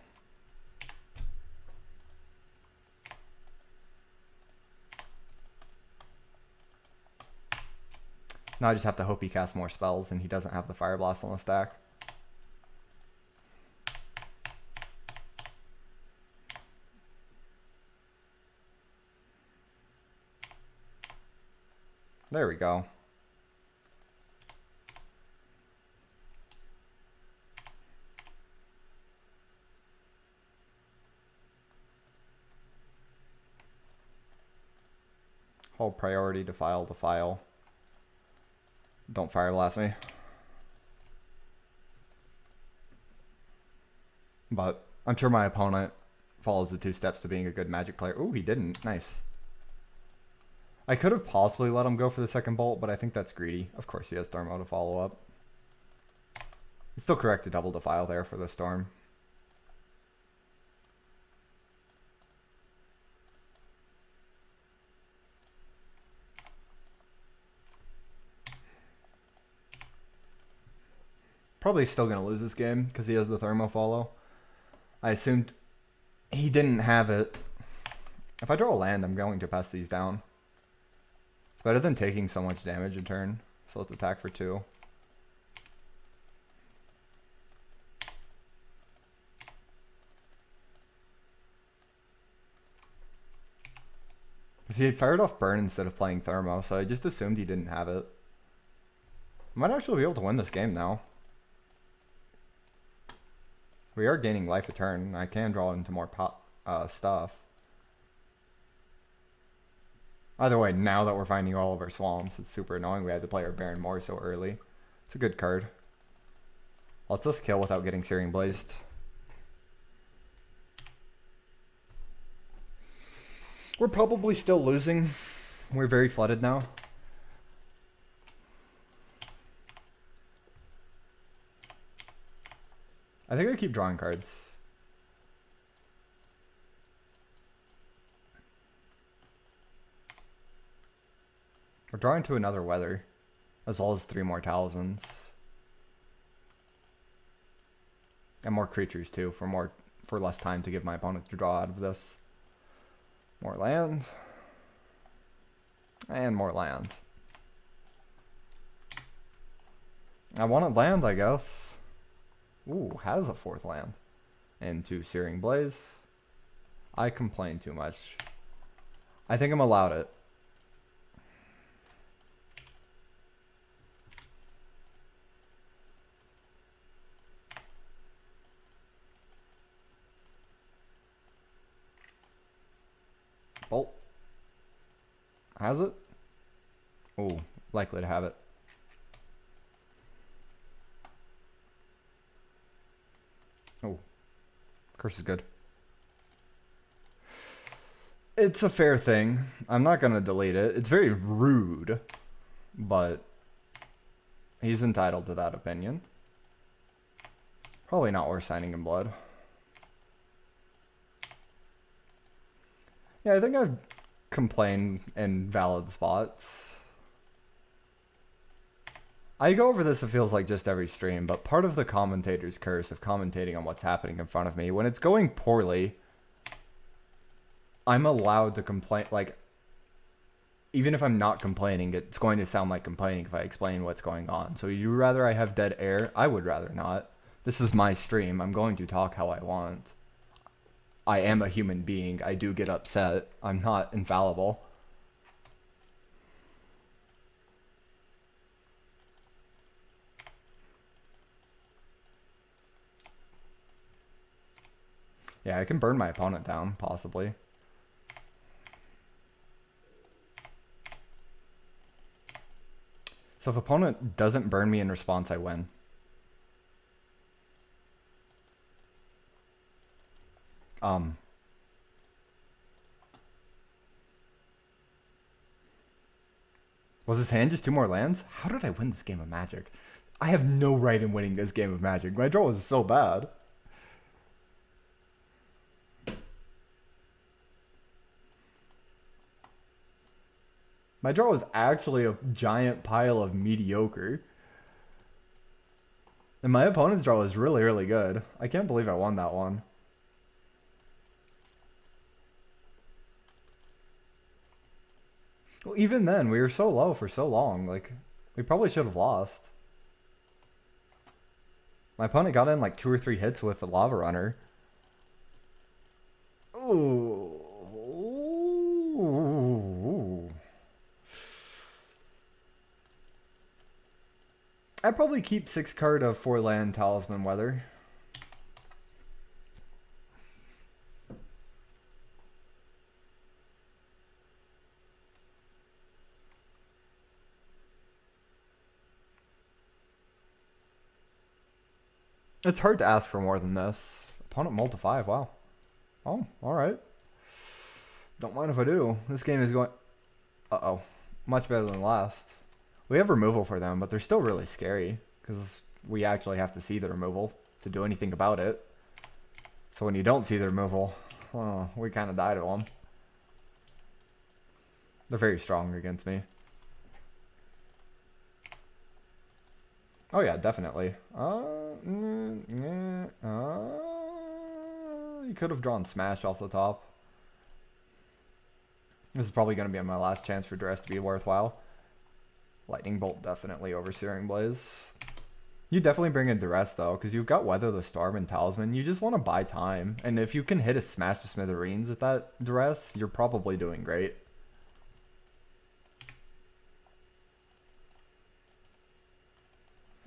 Speaker 1: Now I just have to hope he casts more spells and he doesn't have the Fire Blast on the stack. There we go. Hold priority to file. Don't Fire Blast me. But I'm sure my opponent follows the 2 steps to being a good Magic player. Ooh, he didn't. Nice. I could have possibly let him go for the second bolt, but I think that's greedy. Of course he has Thermo to follow up. It's still correct to double Defile there for the Storm. Probably still going to lose this game because he has the thermo follow. I assumed he didn't have it. If I draw a land, I'm going to pass these down. It's better than taking so much damage a turn. So let's attack for 2. Because he had fired off burn instead of playing thermo, so I just assumed he didn't have it. I might actually be able to win this game now. We are gaining life a turn. I can draw into more stuff. Either way, now that we're finding all of our swamps, it's super annoying we had to play our Baron more so early. It's a good card. Let's just kill without getting Searing Blazed. We're probably still losing. We're very flooded now. I think I keep drawing cards. We're drawing to another weather, as well as 3 more talismans. And more creatures too, for less time to give my opponent to draw out of this. More land. And more land. I wanted land, I guess. Ooh, has a 4th land. And 2 Searing Blaze. I complain too much. I think I'm allowed it. Bolt. Has it? Ooh, likely to have it. Oh, curse is good. It's a fair thing. I'm not going to delete it. It's very rude, but he's entitled to that opinion. Probably not worth signing in blood. Yeah, I think I've complained in valid spots. I go over this, it feels like just every stream, but part of the commentator's curse of commentating on what's happening in front of me, when it's going poorly, I'm allowed to complain. Like, even if I'm not complaining, it's going to sound like complaining if I explain what's going on. So you rather I have dead air? I would rather not. This is my stream. I'm going to talk how I want. I am a human being. I do get upset. I'm not infallible. Yeah, I can burn my opponent down, possibly. So if opponent doesn't burn me in response, I win. Was his hand just 2 more lands? How did I win this game of Magic? I have no right in winning this game of Magic. My draw was so bad. My draw was actually a giant pile of mediocre. And my opponent's draw was really, really good. I can't believe I won that one. Well, even then, we were so low for so long. Like, we probably should have lost. My opponent got in like 2 or 3 hits with the Lava Runner. Ooh. I'd probably keep 6 card of 4 land Talisman Weather. It's hard to ask for more than this. Opponent mull to 5, wow. Oh, alright. Don't mind if I do. This game is going... Uh-oh. Much better than last. We have removal for them, but they're still really scary. Because we actually have to see the removal to do anything about it. So when you don't see the removal, oh, we kind of die to them. They're very strong against me. Oh yeah, definitely. You could have drawn Smash off the top. This is probably going to be my last chance for Duress to be worthwhile. Lightning Bolt definitely over Searing Blaze. You definitely bring in Duress though, because you've got Weather the Storm and Talisman. You just want to buy time. And if you can hit a Smash to Smithereens with that Duress, you're probably doing great.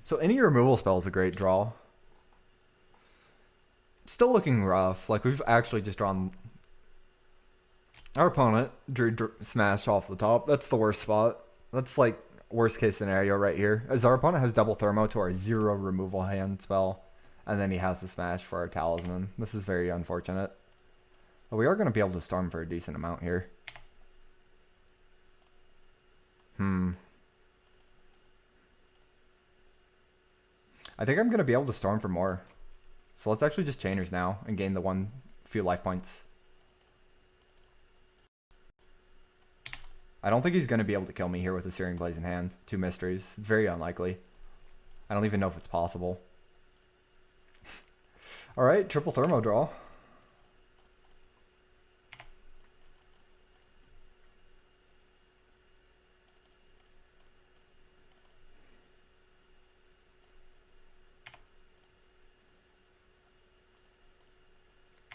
Speaker 1: So any removal spell is a great draw. Still looking rough. Like, we've actually just drawn... Our opponent drew Smash off the top. That's the worst spot. That's like worst case scenario right here. As our opponent has double Thermo to our 0 removal hand spell. And then he has the Smash for our Talisman. This is very unfortunate. But we are going to be able to Storm for a decent amount here. I think I'm going to be able to Storm for more. So let's actually just Chainers now and gain the few life points. I don't think he's going to be able to kill me here with a Searing Blaze in hand. 2 Mysteries. It's very unlikely. I don't even know if it's possible. Alright, triple Thermo draw.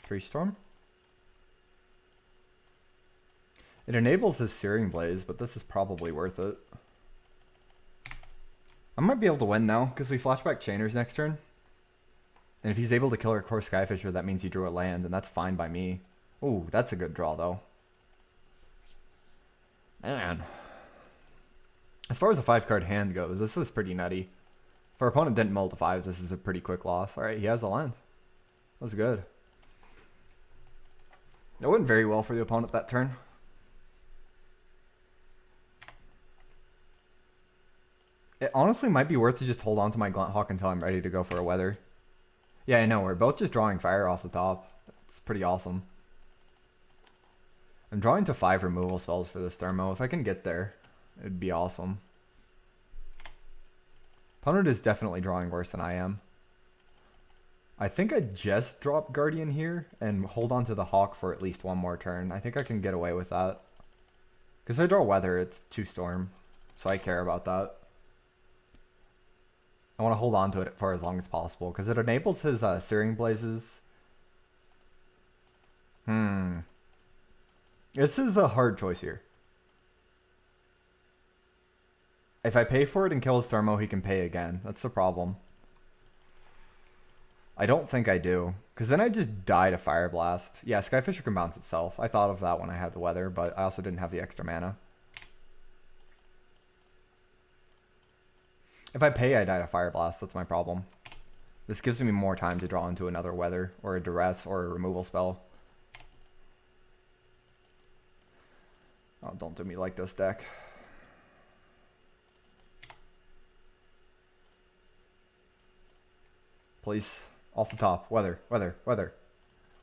Speaker 1: Three Storm. It enables his Searing Blaze, but this is probably worth it. I might be able to win now, because we flashback Chainers next turn. And if he's able to kill our core Skyfisher, that means he drew a land, and that's fine by me. Ooh, that's a good draw, though. Man. As far as a 5-card hand goes, this is pretty nutty. If our opponent didn't mull to 5s, this is a pretty quick loss. Alright, he has a land. That was good. It went very well for the opponent that turn. It honestly might be worth to just hold on to my Glunthawk until I'm ready to go for a Weather. Yeah, I know. We're both just drawing fire off the top. It's pretty awesome. I'm drawing to 5 removal spells for this Thermo. If I can get there, it'd be awesome. Opponent is definitely drawing worse than I am. I think I just drop Guardian here and hold on to the Hawk for at least one more turn. I think I can get away with that. Because if I draw Weather, it's 2 Storm. So I care about that. I want to hold on to it for as long as possible because it enables his Searing Blazes. This is a hard choice here. If I pay for it and kill his Thermo, he can pay again. That's the problem. I don't think I do. Because then I just die to Fire Blast. Yeah, Skyfisher can bounce itself. I thought of that when I had the Weather, but I also didn't have the extra mana. If I pay, I die to Fire Blast. That's my problem. This gives me more time to draw into another Weather, or a Duress, or a removal spell. Oh, don't do me like this, deck. Please. Off the top. Weather. Weather. Weather.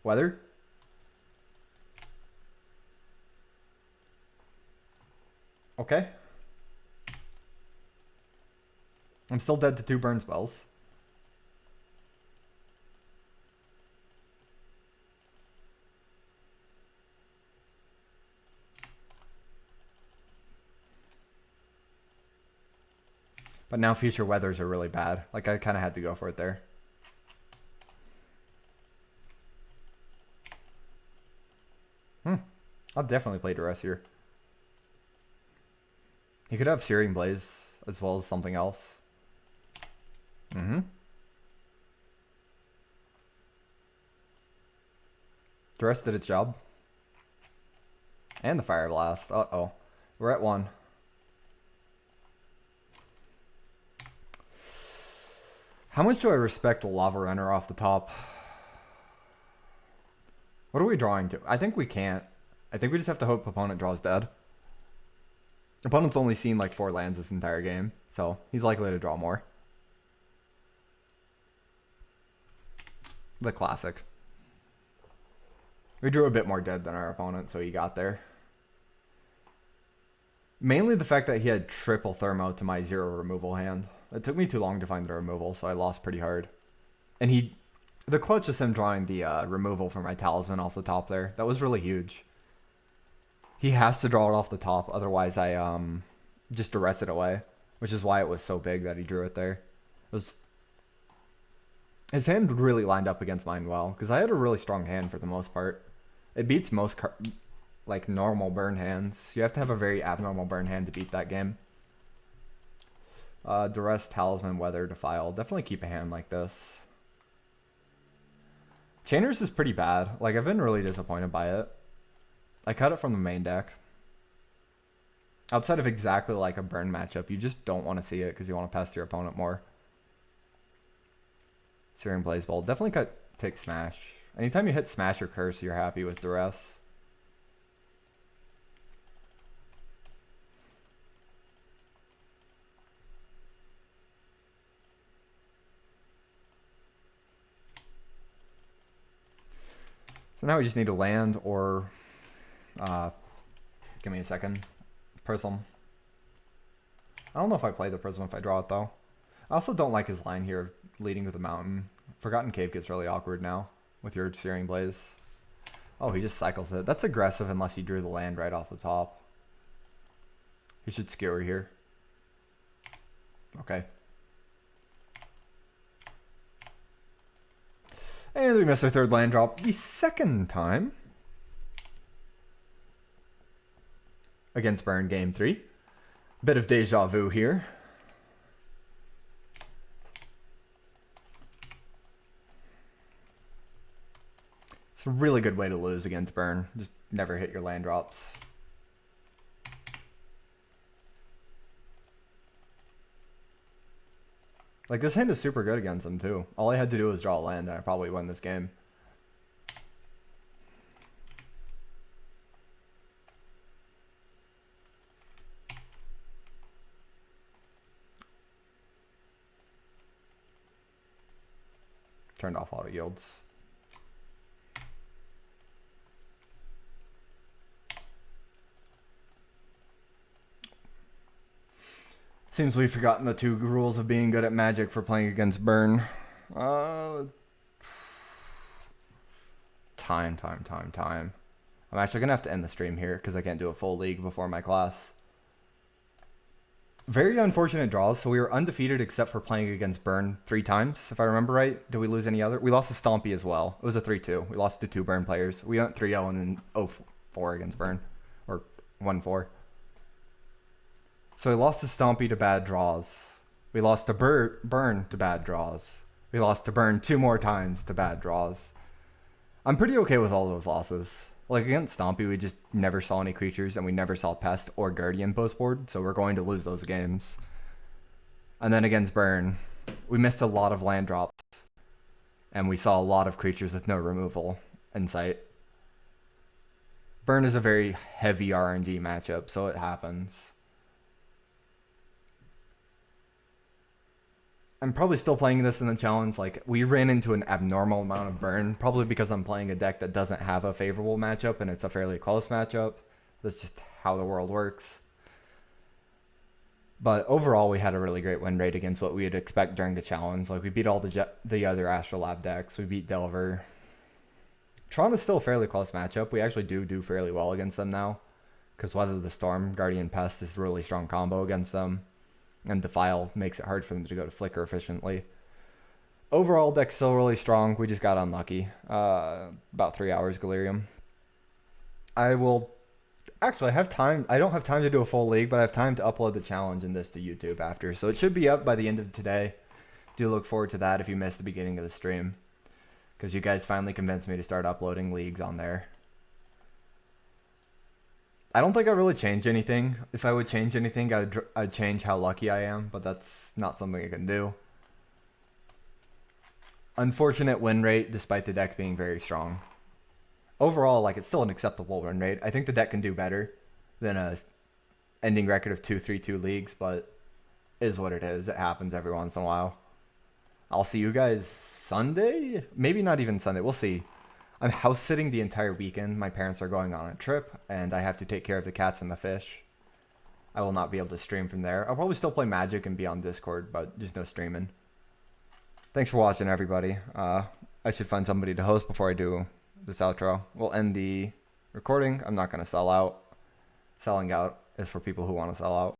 Speaker 1: Weather? Okay. I'm still dead to 2 burn spells. But now future Weathers are really bad. Like, I kind of had to go for it there. I'll definitely play Duress here. He could have Searing Blaze as well as something else. Duress did its job. And the Fire Blast. Uh-oh. We're at 1. How much do I respect the Lava Runner off the top? What are we drawing to? I think we can't. I think we just have to hope opponent draws dead. Opponent's only seen like 4 lands this entire game, so he's likely to draw more. The classic. We drew a bit more dead than our opponent, so he got there. Mainly the fact that he had triple Thermo to my 0 removal hand. It took me too long to find the removal, so I lost pretty hard. And the clutch is him drawing the removal for my talisman off the top there. That was really huge. He has to draw it off the top, otherwise I just duress it away, which is why it was so big that he drew it there. His hand really lined up against mine well, because I had a really strong hand for the most part. It beats most like normal burn hands. You have to have a very abnormal burn hand to beat that game. Duress, Talisman, Weather, Defile. Definitely keep a hand like this. Chainers is pretty bad. Like, I've been really disappointed by it. I cut it from the main deck. Outside of exactly like a burn matchup, you just don't want to see it because you want to pest your opponent more. Searing Blaze Bolt. Definitely take Smash. Anytime you hit Smash or Curse, you're happy with Duress. So now we just need to land or, give me a second, Prism. I don't know if I play the Prism if I draw it though. I also don't like his line here, leading to the mountain. Forgotten Cave gets really awkward now with your Searing Blaze. Oh, he just cycles it. That's aggressive unless he drew the land right off the top. He should skewer here. Okay. And we missed our third land drop the second time. Against Burn game 3. Bit of deja vu here. It's a really good way to lose against Burn. Just never hit your land drops. Like, this hand is super good against him, too. All I had to do was draw a land, and I probably win this game. Turned off auto yields. Seems we've forgotten the 2 rules of being good at Magic for playing against Burn. Time. I'm actually going to have to end the stream here because I can't do a full league before my class. Very unfortunate draws. So we were undefeated except for playing against Burn 3 times, if I remember right. Did we lose any other? We lost to Stompy as well. It was a 3-2. We lost to 2 Burn players. We went 3-0 and then 0-4 against Burn. Or 1-4. So we lost to Stompy to bad draws. We lost to Burn to bad draws. We lost to Burn 2 more times to bad draws. I'm pretty okay with all those losses. Like against Stompy, we just never saw any creatures and we never saw Pest or Guardian post board, so we're going to lose those games. And then against Burn, we missed a lot of land drops and we saw a lot of creatures with no removal in sight. Burn is a very heavy RNG matchup, so it happens. I'm probably still playing this in the challenge. Like, we ran into an abnormal amount of Burn, probably because I'm playing a deck that doesn't have a favorable matchup and it's a fairly close matchup. That's just how the world works. But overall, we had a really great win rate against what we would expect during the challenge. Like, we beat all the other Astrolabe decks. We beat Delver. Tron is still a fairly close matchup. We actually do fairly well against them now, because Weather the Storm, Guardian Pest is a really strong combo against them. And Defile makes it hard for them to go to Flicker efficiently. Overall, deck's still really strong. We just got unlucky. About 3 hours Galarium. I will... Actually, I have time. I don't have time to do a full league, but I have time to upload the challenge and this to YouTube after. So it should be up by the end of today. Do look forward to that if you missed the beginning of the stream, because you guys finally convinced me to start uploading leagues on there. I don't think I really changed anything. If I would change anything, I'd change how lucky I am, but that's not something I can do. Unfortunate win rate, despite the deck being very strong. Overall, like, it's still an acceptable win rate. I think the deck can do better than a ending record of 2-3-2 leagues, but it is what it is. It happens every once in a while. I'll see you guys Sunday? Maybe not even Sunday. We'll see. I'm house sitting the entire weekend. My parents are going on a trip, and I have to take care of the cats and the fish. I will not be able to stream from there. I'll probably still play Magic and be on Discord, but just no streaming. Thanks for watching, everybody. I should find somebody to host before I do this outro. We'll end the recording. I'm not going to sell out. Selling out is for people who want to sell out.